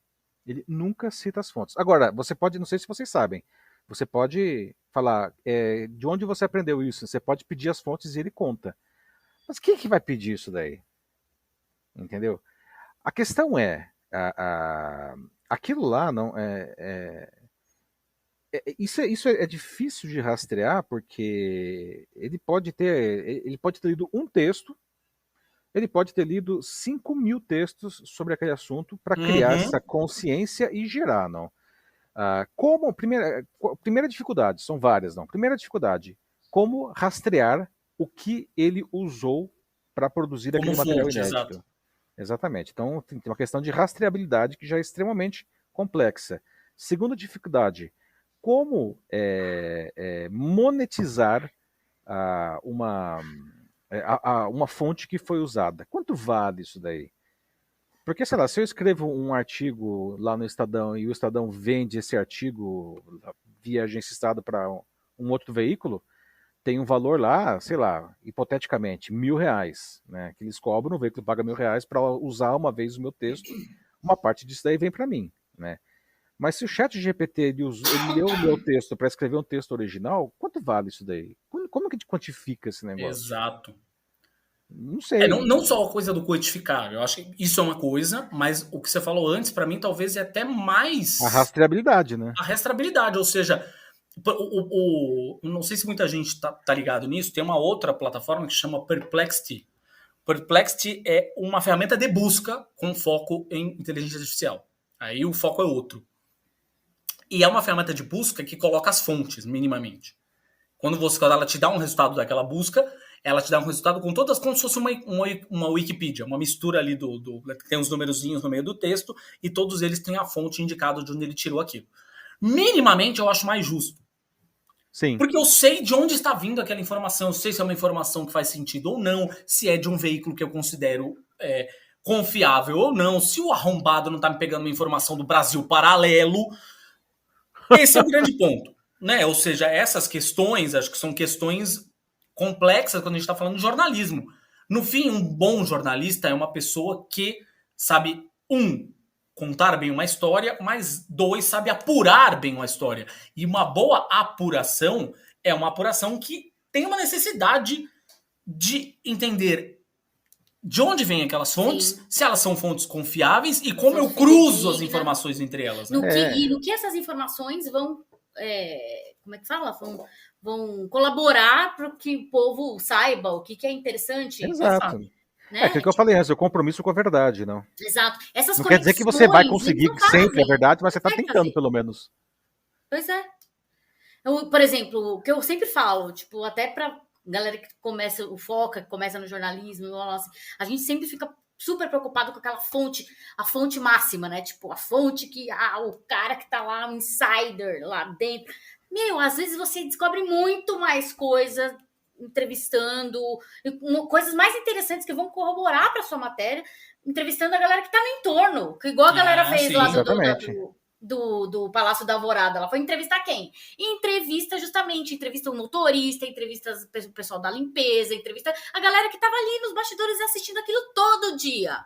Ele nunca cita as fontes. Agora, você pode, não sei se vocês sabem, você pode falar de onde você aprendeu isso. Você pode pedir as fontes e ele conta. Mas quem é que vai pedir isso daí? Entendeu? A questão é, aquilo lá não isso é difícil de rastrear porque ele pode ter lido um texto, ele pode ter lido 5.000 textos sobre aquele assunto para criar essa consciência e gerar, não? Como primeira dificuldade, são várias, não? Primeira dificuldade, como rastrear o que ele usou para produzir Como aquele material fonte, inédito. exato. Exatamente. Então tem uma questão de rastreabilidade que já é extremamente complexa. Segunda dificuldade, como monetizar uma fonte que foi usada. Quanto vale isso daí? Porque, sei lá, se eu escrevo um artigo lá no Estadão e o Estadão vende esse artigo via agência Estado para um outro veículo, tem um valor lá, sei lá, hipoteticamente, R$1.000, né? Que eles cobram, o veículo paga R$1.000 para usar uma vez o meu texto, uma parte disso daí vem para mim, né? Mas se o ChatGPT ele leu o meu texto para escrever um texto original, quanto vale isso daí? Como que a gente quantifica esse negócio? Exato. Não sei. Não só a coisa do codificar, eu acho que isso é uma coisa, mas o que você falou antes, para mim, talvez é até mais... A rastreabilidade, né? A rastreabilidade, ou seja, não sei se muita gente tá ligado nisso, tem uma outra plataforma que chama Perplexity. Perplexity é uma ferramenta de busca com foco em inteligência artificial. Aí o foco é outro. E é uma ferramenta de busca que coloca as fontes, minimamente. Quando ela te dá um resultado daquela busca, ela te dá um resultado com todas, como se fosse uma Wikipedia, uma mistura ali tem uns numerozinhos no meio do texto, e todos eles têm a fonte indicada de onde ele tirou aquilo. Minimamente eu acho mais justo. Sim. Porque eu sei de onde está vindo aquela informação, eu sei se é uma informação que faz sentido ou não, se é de um veículo que eu considero confiável ou não, se o arrombado não está me pegando uma informação do Brasil Paralelo. Esse é o grande ponto, né? Ou seja, essas questões, acho que são questões complexas quando a gente está falando de jornalismo. No fim, um bom jornalista é uma pessoa que sabe, contar bem uma história, mas 2, sabe apurar bem uma história. E uma boa apuração é uma apuração que tem uma necessidade de entender de onde vêm aquelas fontes, Sim. se elas são fontes confiáveis e como São eu cruzo as fidedignas. informações entre elas. Né? E no que essas informações vão, como é que fala? Vão colaborar para que o povo saiba o que é interessante. Exato. Né? Aquilo que eu falei antes, o compromisso com a verdade, não? Exato. Essas não quer dizer que você vai conseguir sempre a verdade, mas você está tentando, fazer. pelo menos. Pois é. Por exemplo, o que eu sempre falo, tipo, até para galera que começa o Foca, que começa no jornalismo, a gente sempre fica super preocupado com aquela fonte, a fonte máxima, né? Tipo, a fonte que o cara que tá lá, o insider lá dentro. Às vezes você descobre muito mais coisa entrevistando, coisas mais interessantes que vão corroborar para sua matéria, entrevistando a galera que tá no entorno, que igual a galera fez lá do Palácio da Alvorada. Ela foi entrevistar quem? Entrevista um motorista, entrevista o pessoal da limpeza, entrevista a galera que tava ali nos bastidores assistindo aquilo todo dia.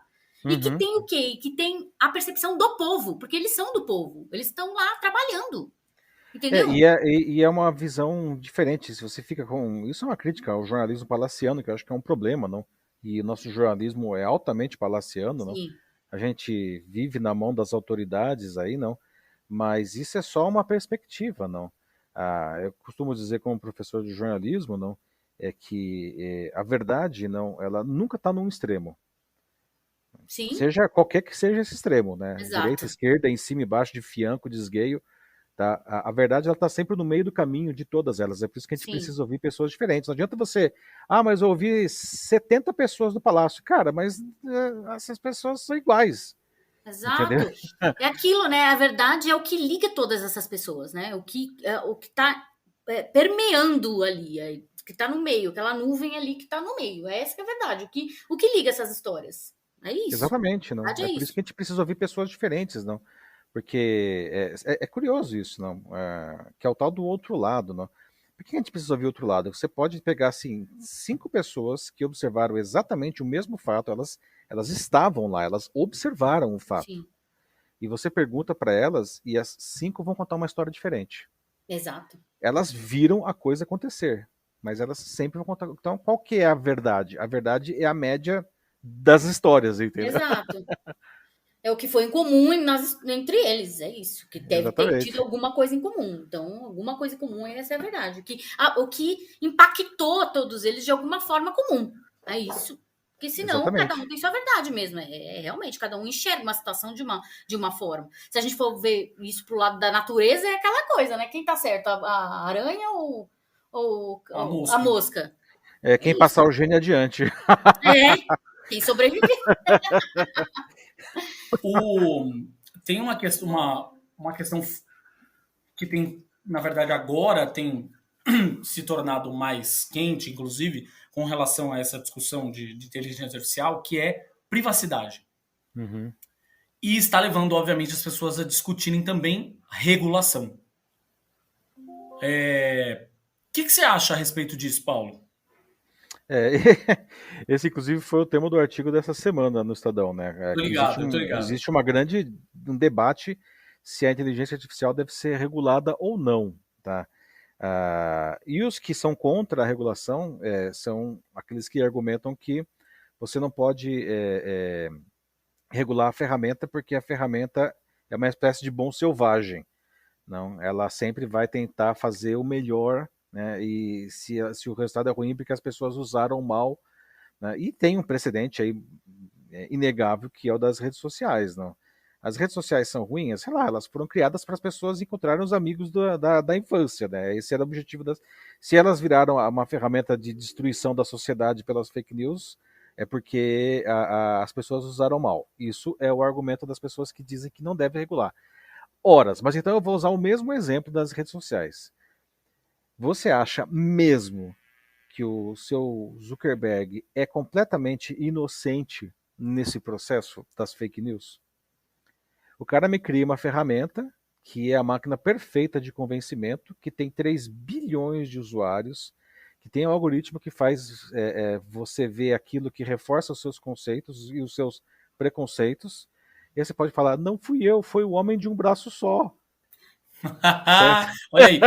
E que tem o quê? Que tem a percepção do povo, porque eles são do povo, eles estão lá trabalhando. Entendeu? E é uma visão diferente. Se você fica com. Isso é uma crítica ao jornalismo palaciano, que eu acho que é um problema, não? E o nosso jornalismo é altamente palaciano, não? A gente vive na mão das autoridades aí, não? Mas isso é só uma perspectiva, não? Eu costumo dizer como professor de jornalismo, não? É que a verdade, não, ela nunca está num extremo. Sim. Seja qualquer que seja esse extremo, né? Exato. Direita, esquerda, em cima e embaixo, de fianco, de esgueio. Tá? A verdade ela está sempre no meio do caminho de todas elas. É por isso que a gente precisa ouvir pessoas diferentes. Não adianta você... mas eu ouvi 70 pessoas do Palácio. Cara, mas essas pessoas são iguais. Exato. Entendeu? É aquilo, né? A verdade é o que liga todas essas pessoas, né? O que está permeando ali, que está no meio, aquela nuvem ali que está no meio. Essa que é a verdade. O que liga essas histórias. É isso. Exatamente. Não? É por isso que a gente precisa ouvir pessoas diferentes, não? Porque é curioso isso, não? Que é o tal do outro lado, não? Por que a gente precisa ouvir o outro lado? Você pode pegar, assim, 5 pessoas que observaram exatamente o mesmo fato, elas estavam lá, elas observaram o fato. Sim. E você pergunta para elas e as 5 vão contar uma história diferente. Exato. Elas viram a coisa acontecer, mas elas sempre vão contar. Então, qual que é a verdade? A verdade é a média das histórias, entendeu? Exato. É o que foi em comum entre eles, é isso. Que deve ter tido alguma coisa em comum. Então, alguma coisa em comum, essa é a verdade. O que impactou todos eles de alguma forma comum. É isso. Porque senão, cada um tem sua verdade mesmo. Realmente, cada um enxerga uma situação de uma forma. Se a gente for ver isso pro lado da natureza, é aquela coisa, né? Quem tá certo? A aranha ou a mosca? Quem passar o gene adiante. Quem sobreviver. Tem uma questão que tem, na verdade, agora tem se tornado mais quente, inclusive, com relação a essa discussão de inteligência artificial, que é privacidade. Uhum. E está levando, obviamente, as pessoas a discutirem também regulação. O que você acha a respeito disso, Paulo? Esse, inclusive, foi o tema do artigo dessa semana no Estadão, né? Existe um debate se a inteligência artificial deve ser regulada ou não, tá? E os que são contra a regulação são aqueles que argumentam que você não pode regular a ferramenta porque a ferramenta é uma espécie de bom selvagem. Não, ela sempre vai tentar fazer o melhor, né? E se o resultado é ruim porque as pessoas usaram mal, né? E tem um precedente aí inegável que é o das redes sociais, não? As redes sociais são ruins, sei lá, elas foram criadas para as pessoas encontrarem os amigos da infância, né? Esse era o objetivo das. Se elas viraram uma ferramenta de destruição da sociedade pelas fake news, é porque as pessoas usaram mal. Isso é o argumento das pessoas que dizem que não deve regular. Mas então eu vou usar o mesmo exemplo das redes sociais. Você acha mesmo que o seu Zuckerberg é completamente inocente nesse processo das fake news? O cara me cria uma ferramenta que é a máquina perfeita de convencimento, que tem 3 bilhões de usuários, que tem um algoritmo que faz você ver aquilo que reforça os seus conceitos e os seus preconceitos. E aí você pode falar, não fui eu, foi o homem de um braço só. Certo? Olha aí,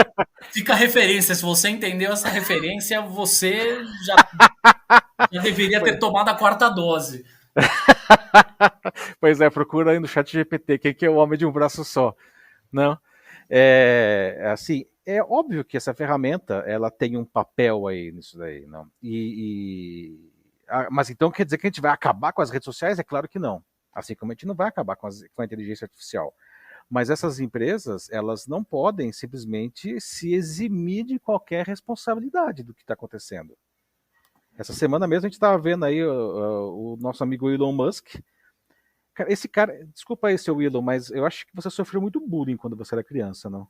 fica a referência. Se você entendeu essa referência, você já deveria ter tomado a 4ª dose. Pois é, procura aí no chat GPT quem que é o homem de um braço só. Não? Assim, é óbvio que essa ferramenta ela tem um papel aí nisso daí, não? Mas então quer dizer que a gente vai acabar com as redes sociais? É claro que não. Assim como a gente não vai acabar com a inteligência artificial. Mas essas empresas, elas não podem simplesmente se eximir de qualquer responsabilidade do que está acontecendo. Essa semana mesmo a gente estava vendo aí o nosso amigo Elon Musk. Esse cara, desculpa aí, seu Elon, mas eu acho que você sofreu muito bullying quando você era criança, não?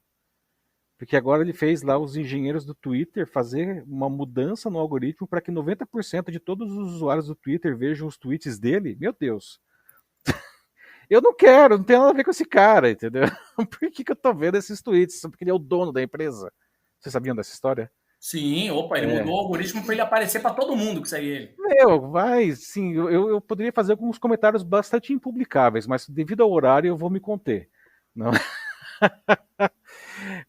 Porque agora ele fez lá os engenheiros do Twitter fazer uma mudança no algoritmo para que 90% de todos os usuários do Twitter vejam os tweets dele. Meu Deus. Eu não quero, não tem nada a ver com esse cara, entendeu? Por que eu tô vendo esses tweets? Só porque ele é o dono da empresa. Vocês sabiam dessa história? Sim, opa, ele mudou o algoritmo para ele aparecer para todo mundo que segue ele. Vai, sim, eu poderia fazer alguns comentários bastante impublicáveis, mas devido ao horário eu vou me conter. Não.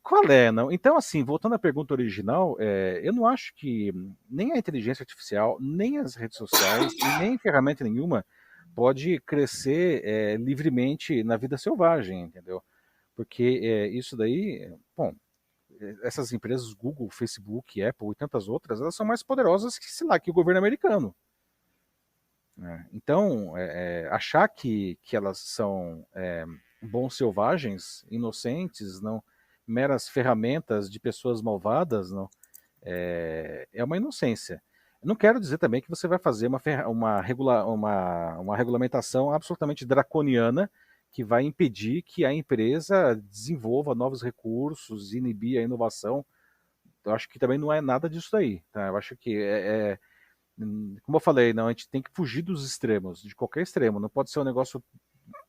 Qual é, não? Então, assim, voltando à pergunta original, eu não acho que nem a inteligência artificial, nem as redes sociais, e nem ferramenta nenhuma pode crescer livremente na vida selvagem, entendeu? Porque isso daí, bom, essas empresas, Google, Facebook, Apple e tantas outras, elas são mais poderosas que, sei lá, que o governo americano. Então, achar que elas são bons selvagens, inocentes, não meras ferramentas de pessoas malvadas, não é uma inocência. Eu não quero dizer também que você vai fazer uma regulamentação absolutamente draconiana que vai impedir que a empresa desenvolva novos recursos, inibir a inovação. Eu acho que também não é nada disso daí. Tá? Eu acho que como eu falei, não, a gente tem que fugir dos extremos, de qualquer extremo. Não pode ser um negócio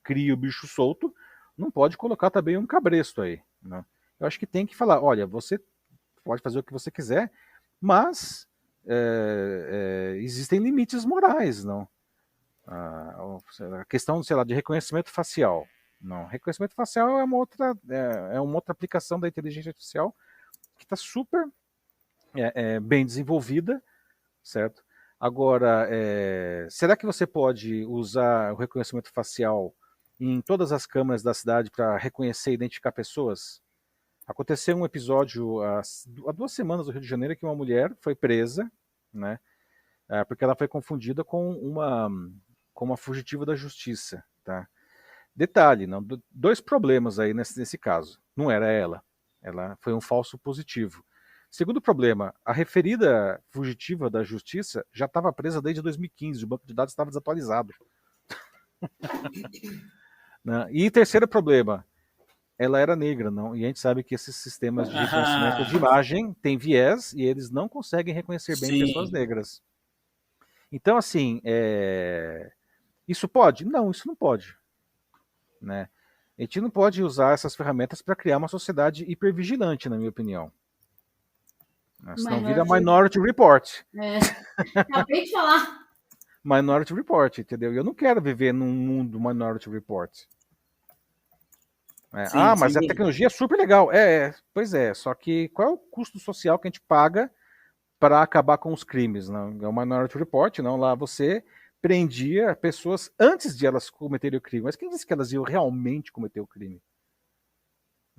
cria o bicho solto, não pode colocar também um cabresto aí. Né? Eu acho que tem que falar, olha, você pode fazer o que você quiser, mas existem limites morais, não? A questão, sei lá, de reconhecimento facial. Não, reconhecimento facial é uma outra aplicação da inteligência artificial que está super bem desenvolvida, certo? Agora, será que você pode usar o reconhecimento facial em todas as câmeras da cidade para reconhecer e identificar pessoas? Aconteceu um episódio há 2 semanas no Rio de Janeiro que uma mulher foi presa, né, porque ela foi confundida com uma fugitiva da justiça. Tá? Detalhe, não, 2 problemas aí nesse caso. Não era ela foi um falso positivo. Segundo problema, a referida fugitiva da justiça já estava presa desde 2015, o banco de dados estava desatualizado. Né? E terceiro problema, ela era negra, não? E a gente sabe que esses sistemas de reconhecimento de imagem têm viés e eles não conseguem reconhecer bem pessoas negras. Então, assim, isso pode? Não, isso não pode. Né? A gente não pode usar essas ferramentas para criar uma sociedade hipervigilante, na minha opinião. Senão vira Minority Report. Acabei de falar. Minority Report, entendeu? Eu não quero viver num mundo Minority Report. Mas a tecnologia é super legal. Pois é, só que qual é o custo social que a gente paga para acabar com os crimes? Não? É o Minority Report, não? Lá você prendia pessoas antes de elas cometerem o crime. Mas quem disse que elas iam realmente cometer o crime?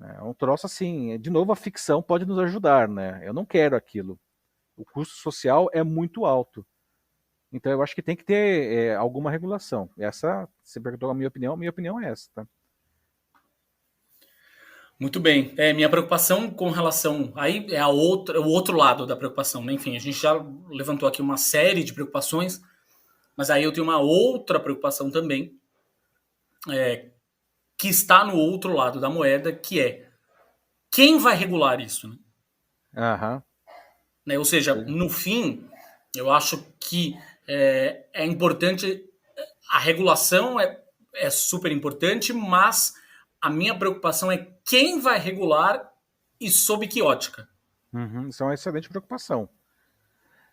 É um troço assim, de novo a ficção pode nos ajudar, né? Eu não quero aquilo. O custo social é muito alto. Então eu acho que tem que ter alguma regulação. Você perguntou a minha opinião é essa, tá? Muito bem. Minha preocupação com relação... Aí é o outro lado da preocupação, né? Enfim, a gente já levantou aqui uma série de preocupações, mas aí eu tenho uma outra preocupação também, que está no outro lado da moeda, que é quem vai regular isso? Né? Aham. Né? Ou seja, no fim, eu acho que é importante, a regulação é super importante, mas a minha preocupação é quem vai regular e sob que ótica. Isso é uma excelente preocupação.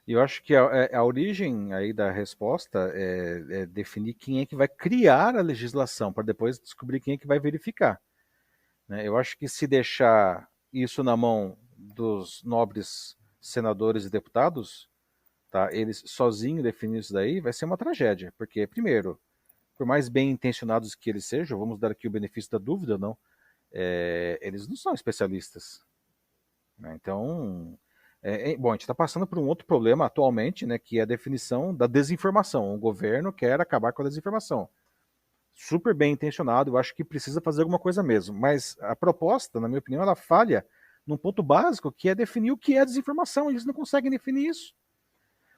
E eu acho que a origem aí da resposta é definir quem é que vai criar a legislação, para depois descobrir quem é que vai verificar. Né? Eu acho que se deixar isso na mão dos nobres senadores e deputados, tá, eles sozinhos definirem isso daí, vai ser uma tragédia. Porque, primeiro, por mais bem intencionados que eles sejam, vamos dar aqui o benefício da dúvida, não, eles não são especialistas. Né? Então, bom, a gente está passando por um outro problema atualmente, né, que é a definição da desinformação. O governo quer acabar com a desinformação. Super bem intencionado, eu acho que precisa fazer alguma coisa mesmo. Mas a proposta, na minha opinião, ela falha num ponto básico, que é definir o que é desinformação. Eles não conseguem definir isso.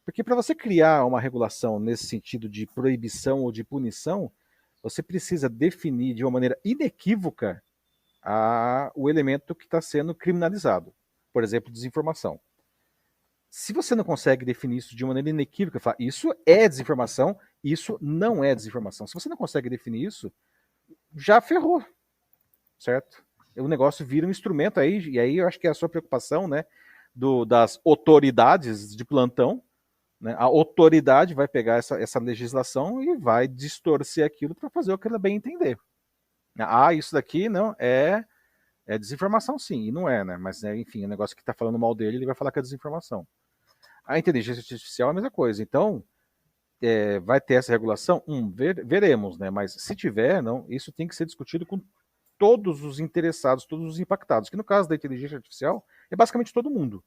Porque para você criar uma regulação nesse sentido de proibição ou de punição, você precisa definir de uma maneira inequívoca o elemento que está sendo criminalizado. Por exemplo, desinformação. Se você não consegue definir isso de uma maneira inequívoca, falar isso é desinformação, isso não é desinformação. Se você não consegue definir isso, já ferrou, certo? O negócio vira um instrumento aí, e aí eu acho que é a sua preocupação, né, das autoridades de plantão, né, a autoridade vai pegar essa legislação e vai distorcer aquilo para fazer o que ela bem entender. Isso daqui não é desinformação, sim, e não é, né? Mas, enfim, o negócio que está falando mal dele, ele vai falar que é desinformação. A inteligência artificial é a mesma coisa. Então, vai ter essa regulação? Veremos, né? Mas se tiver, não, isso tem que ser discutido com todos os interessados, todos os impactados, que no caso da inteligência artificial é basicamente todo mundo.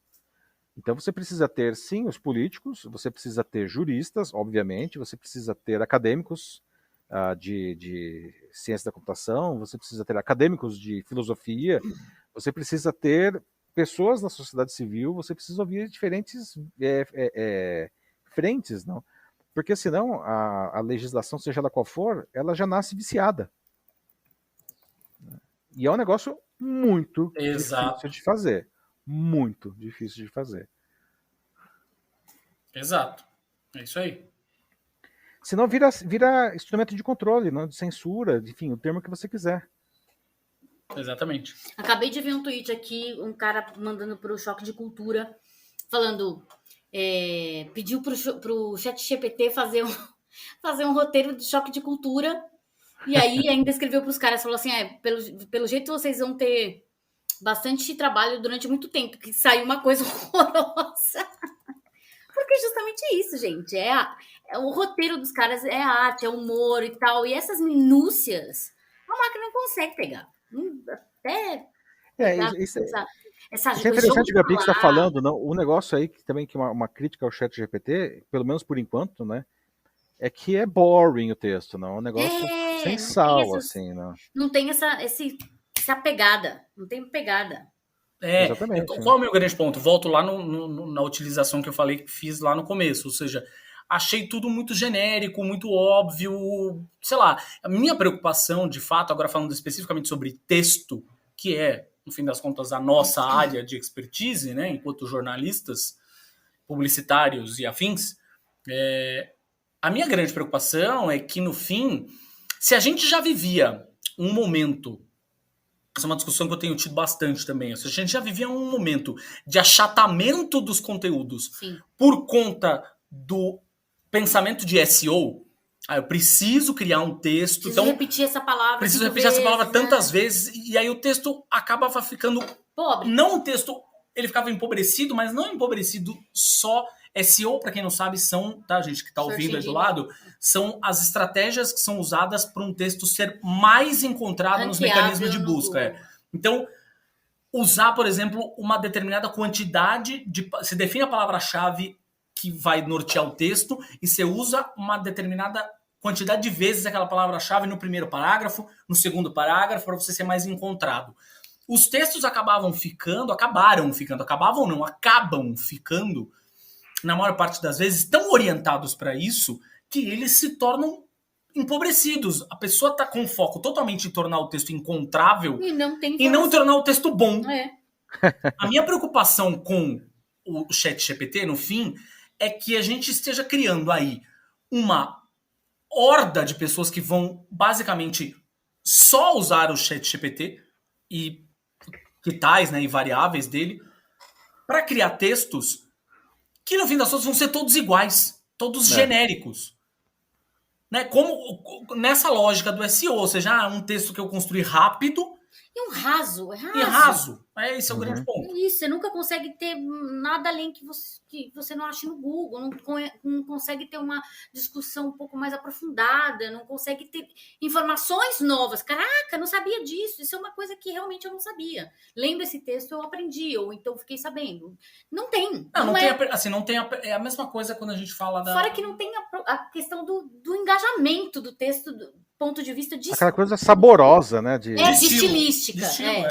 Então você precisa ter, sim, os políticos, você precisa ter juristas, obviamente, você precisa ter acadêmicos de ciência da computação, você precisa ter acadêmicos de filosofia, você precisa ter pessoas na sociedade civil, você precisa ouvir diferentes frentes, não? Porque senão a legislação, seja ela qual for, ela já nasce viciada. E é um negócio muito difícil de fazer. Muito difícil de fazer. Exato. É isso aí. Senão vira instrumento de controle, não? De censura, enfim, o termo que você quiser. Exatamente. Acabei de ver um tweet aqui, um cara mandando pro Choque de Cultura, falando, pediu pro ChatGPT fazer um roteiro de Choque de Cultura, e aí ainda escreveu pros caras, falou assim, pelo jeito vocês vão ter bastante trabalho durante muito tempo, que saiu uma coisa horrorosa. Porque é justamente isso, gente. O roteiro dos caras é arte, é humor e tal. E essas minúcias, a máquina não consegue pegar. Isso é coisa interessante o que você está falando. Não? O negócio aí, também que uma crítica ao ChatGPT, pelo menos por enquanto, né? É que é boring o texto, não? É um negócio sem sal, assim, não? Não tem essa pegada. Não tem pegada. Exatamente. Qual é o meu grande ponto? Volto lá na utilização que eu falei que fiz lá no começo. Ou seja, achei tudo muito genérico, muito óbvio. Sei lá, a minha preocupação, de fato, agora falando especificamente sobre texto, que é, no fim das contas, a nossa área de expertise, né, enquanto jornalistas, publicitários e afins, a minha grande preocupação é que, no fim, se a gente já vivia um momento, essa é uma discussão que eu tenho tido bastante também, a gente já vivia um momento de achatamento dos conteúdos. Sim. Por conta do pensamento de SEO, eu preciso criar um texto. Preciso repetir essa palavra. Preciso repetir essa palavra tantas vezes, e aí o texto acabava ficando pobre. Não o texto, ele ficava empobrecido, mas não empobrecido só. SEO, para quem não sabe, são, tá, gente, que tá ouvindo aí do lado, são as estratégias que são usadas para um texto ser mais encontrado nos mecanismos de busca. Então, usar, por exemplo, uma determinada quantidade você define a palavra-chave que vai nortear o texto e você usa uma determinada quantidade de vezes aquela palavra-chave no primeiro parágrafo, no segundo parágrafo, para você ser mais encontrado. Os textos acabam ficando, na maior parte das vezes, tão orientados para isso que eles se tornam empobrecidos. A pessoa está com foco totalmente em tornar o texto encontrável e não em tornar o texto bom. A minha preocupação com o ChatGPT, no fim, é que a gente esteja criando aí uma horda de pessoas que vão basicamente só usar o ChatGPT e que tais, né, e variáveis dele para criar textos que no fim das contas vão ser todos iguais, todos genéricos. Né? Como nessa lógica do SEO, ou seja, um texto que eu construí rápido E um raso, e raso. Esse é o grande É ponto. isso, você nunca consegue ter nada além que você não ache no Google, não consegue ter uma discussão um pouco mais aprofundada, não consegue ter informações novas. Caraca, não sabia disso, isso é uma coisa que realmente eu não sabia. Lendo esse texto eu aprendi, ou então fiquei sabendo. Não tem. Não tem assim, não tem é a mesma coisa quando a gente fala da... Fora que não tem a questão do engajamento do texto, do ponto de vista de... Aquela coisa saborosa, né? De estilística.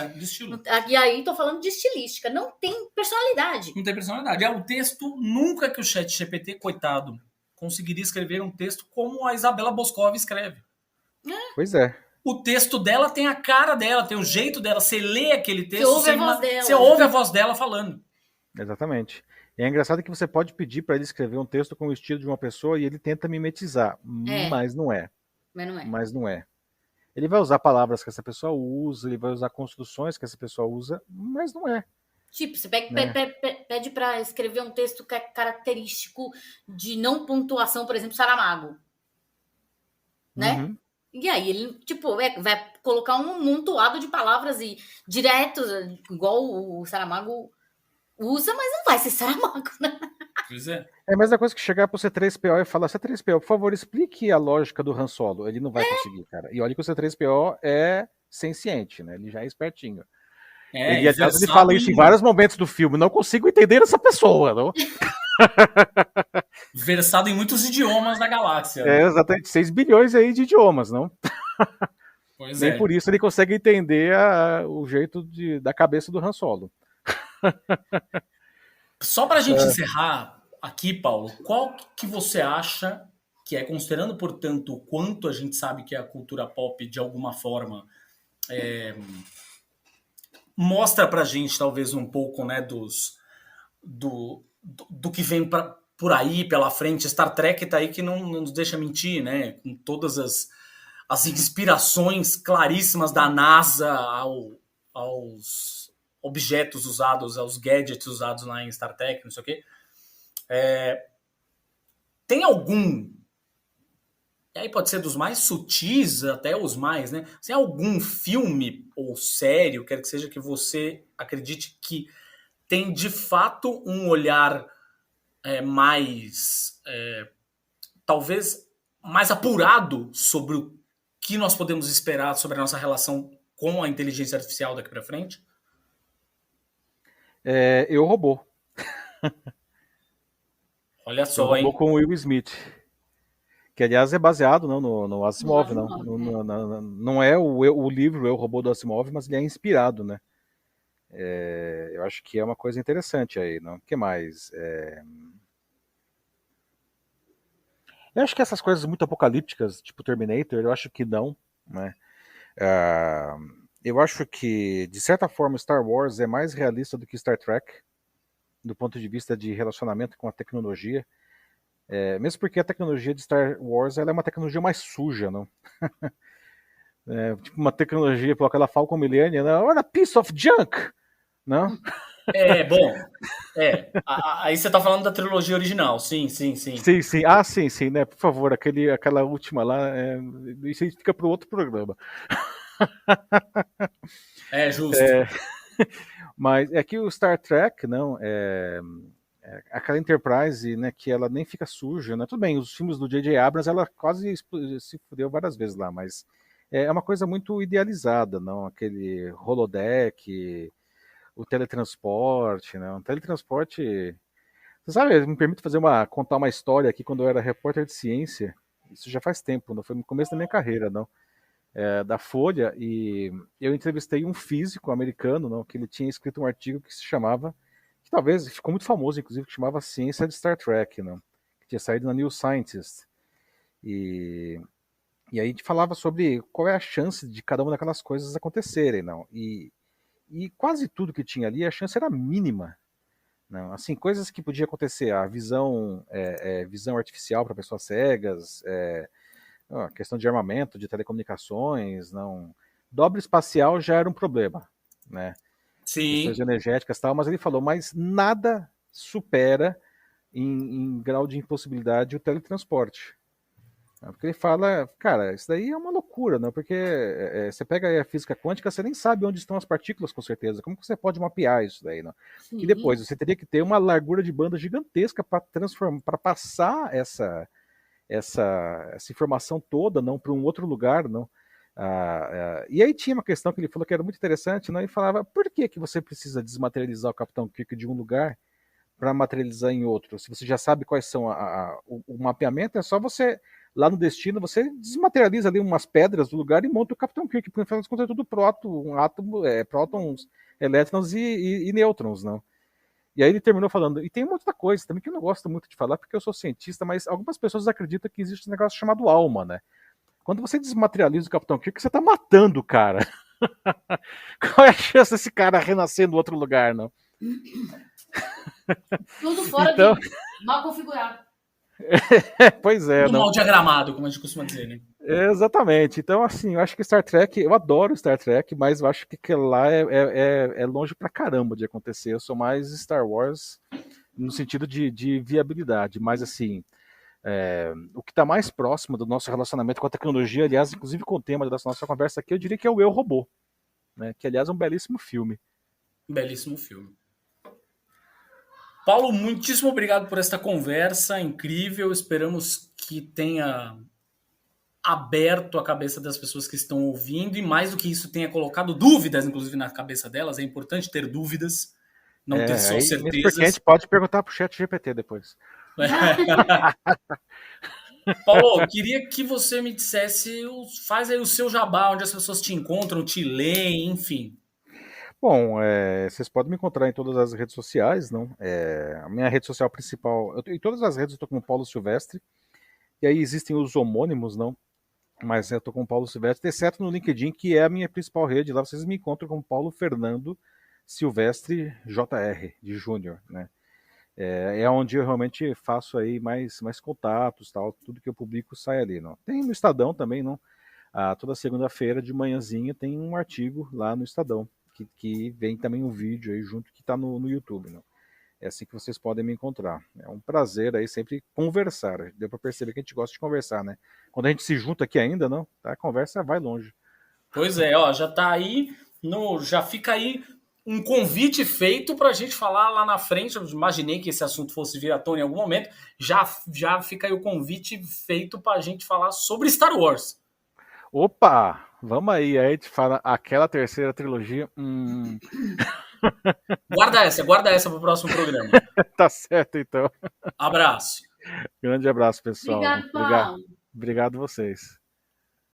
De estilo. E aí tô falando de estilística. Não tem personalidade. Não tem personalidade. O texto, nunca que o ChatGPT, coitado, conseguiria escrever um texto como a Isabela Boscov escreve. Pois é. O texto dela tem a cara dela, tem o jeito dela. Você lê aquele texto, você ouve a voz dela. Você ouve a voz dela falando. Exatamente. E é engraçado que você pode pedir para ele escrever um texto com o estilo de uma pessoa e ele tenta mimetizar, mas não é. Mas não é. Ele vai usar palavras que essa pessoa usa, ele vai usar construções que essa pessoa usa, mas não é. Tipo, você pede para escrever um texto característico de não pontuação, por exemplo, Saramago. Né? E aí ele, tipo, vai colocar um montoado de palavras e diretos, igual o Saramago usa, mas não vai ser Saramago, né? Pois é. É a mesma coisa que chegar pro C3PO e falar: C3PO, por favor, explique a lógica do Han Solo. Ele não vai conseguir, cara. E olha que o C3PO é senciente, né? Ele já é espertinho. Ele fala isso em vários momentos do filme. Não consigo entender essa pessoa, não? Versado em muitos idiomas da galáxia. Exatamente. 6 bilhões aí de idiomas, não? Pois Nem por isso ele consegue entender o jeito da cabeça do Han Solo. Só pra gente encerrar aqui, Paulo, qual que você acha que é, considerando, portanto, o quanto a gente sabe que a cultura pop, de alguma forma, mostra pra gente, talvez, um pouco, né, do que vem por aí, pela frente. Star Trek tá aí que não nos deixa mentir, né? Com todas as inspirações claríssimas da NASA aos objetos usados, aos gadgets usados lá em Star Trek, não sei o quê. Tem algum... E aí pode ser dos mais sutis até os mais, né? Tem algum filme ou série, quer que seja, que você acredite que tem de fato um olhar mais, talvez, mais apurado sobre o que nós podemos esperar sobre a nossa relação com a inteligência artificial daqui para frente? Eu, Robô. Olha só, hein? Robô com o Will Smith. Que, aliás, é baseado no Asimov, não. Não é o livro Eu, Robô do Asimov, mas ele é inspirado, né? Eu acho que é uma coisa interessante aí, não? O que mais? Eu acho que essas coisas muito apocalípticas, tipo Terminator, eu acho que não, né? Eu acho que, de certa forma, Star Wars é mais realista do que Star Trek, do ponto de vista de relacionamento com a tecnologia. Mesmo porque a tecnologia de Star Wars ela é uma tecnologia mais suja, não? Tipo uma tecnologia, pô, aquela Falcon Millennium, não? What a piece of junk! Não? Aí você tá falando da trilogia original, sim. Sim. Sim, né? Por favor, aquela última lá, isso aí fica para outro programa. Justo. Mas é que o Star Trek, não, aquela Enterprise, né, que ela nem fica suja, né? Tudo bem, os filmes do J.J. Abrams, ela quase se fudeu várias vezes lá, mas é uma coisa muito idealizada, não? Aquele holodeck, o teletransporte, né? O teletransporte... Você sabe, me permite contar uma história aqui quando eu era repórter de ciência. Isso já faz tempo, não foi no começo da minha carreira, não. Da Folha, e eu entrevistei um físico americano, não, que ele tinha escrito um artigo que se chamava, que talvez ficou muito famoso, inclusive, que chamava Ciência de Star Trek, não, que tinha saído na New Scientist. E aí a gente falava sobre qual é a chance de cada uma daquelas coisas acontecerem, não. E e quase tudo que tinha ali, a chance era mínima. Não, assim, coisas que podia acontecer, a visão, visão artificial para pessoas cegas, questão de armamento, de telecomunicações, não, dobra espacial já era um problema, né? Questões Sim. energéticas e tal, mas ele falou, mas nada supera em grau de impossibilidade o teletransporte. Porque ele fala, cara, isso daí é uma loucura, né? Porque você pega a física quântica, você nem sabe onde estão as partículas, com certeza. Como que você pode mapear isso daí, né? E depois, você teria que ter uma largura de banda gigantesca para transformar, para passar essa informação toda, não, para um outro lugar, não. E aí tinha uma questão que ele falou que era muito interessante, não? Ele falava, por que você precisa desmaterializar o Capitão Kirk de um lugar para materializar em outro? Se você já sabe quais são o mapeamento, é só você lá no destino, você desmaterializa ali umas pedras do lugar e monta o Capitão Kirk, porque no final das contas é tudo um átomo, prótons, elétrons e nêutrons, não? E aí ele terminou falando, e tem uma outra coisa também que eu não gosto muito de falar, porque eu sou cientista, mas algumas pessoas acreditam que existe um negócio chamado alma, né? Quando você desmaterializa o Capitão Kirk, você tá matando o cara. Qual é a chance desse cara renascer no outro lugar, não? Tudo fora então... de mal configurado. Pois é, Tudo não. mal diagramado, como a gente costuma dizer, né? Exatamente. Então, assim, eu acho que Star Trek, eu adoro Star Trek, mas eu acho que aquilo lá é longe pra caramba de acontecer. Eu sou mais Star Wars no sentido de viabilidade, mas assim, o que está mais próximo do nosso relacionamento com a tecnologia, aliás, inclusive com o tema da nossa conversa aqui, eu diria que é o Eu, Robô, né? Que aliás é um belíssimo filme. Belíssimo filme. Paulo, muitíssimo obrigado por esta conversa incrível. Esperamos que tenha aberto a cabeça das pessoas que estão ouvindo e, mais do que isso, tenha colocado dúvidas, inclusive, na cabeça delas. É importante ter dúvidas, não ter só certezas. Porque a gente pode perguntar pro chat GPT depois. Paulo, queria que você me dissesse, faz aí o seu jabá, onde as pessoas te encontram, te leem, enfim. Bom, vocês podem me encontrar em todas as redes sociais, não? A minha rede social principal, em todas as redes eu estou com o Paulo Silvestre, e aí existem os homônimos, não? Mas eu estou com o Paulo Silvestre, exceto no LinkedIn, que é a minha principal rede, lá vocês me encontram com Paulo Fernando Silvestre JR, de Júnior, né? É onde eu realmente faço aí mais contatos, tal, tudo que eu publico sai ali, não? Tem no Estadão também, não? Toda segunda-feira de manhãzinha tem um artigo lá no Estadão, que vem também um vídeo aí junto que está no YouTube, não? É assim que vocês podem me encontrar. É um prazer aí sempre conversar. Deu para perceber que a gente gosta de conversar, né? Quando a gente se junta aqui ainda, não? Tá? A conversa vai longe. Pois é, ó, já tá aí, já fica aí um convite feito para a gente falar lá na frente. Eu imaginei que esse assunto fosse vir à tona em algum momento. Já fica aí o convite feito para a gente falar sobre Star Wars. Opa! Vamos aí a gente fala aquela terceira trilogia. Guarda essa para o próximo programa. Tá certo, então. Abraço. Grande abraço, pessoal. Obrigado, Paulo. Obrigado vocês.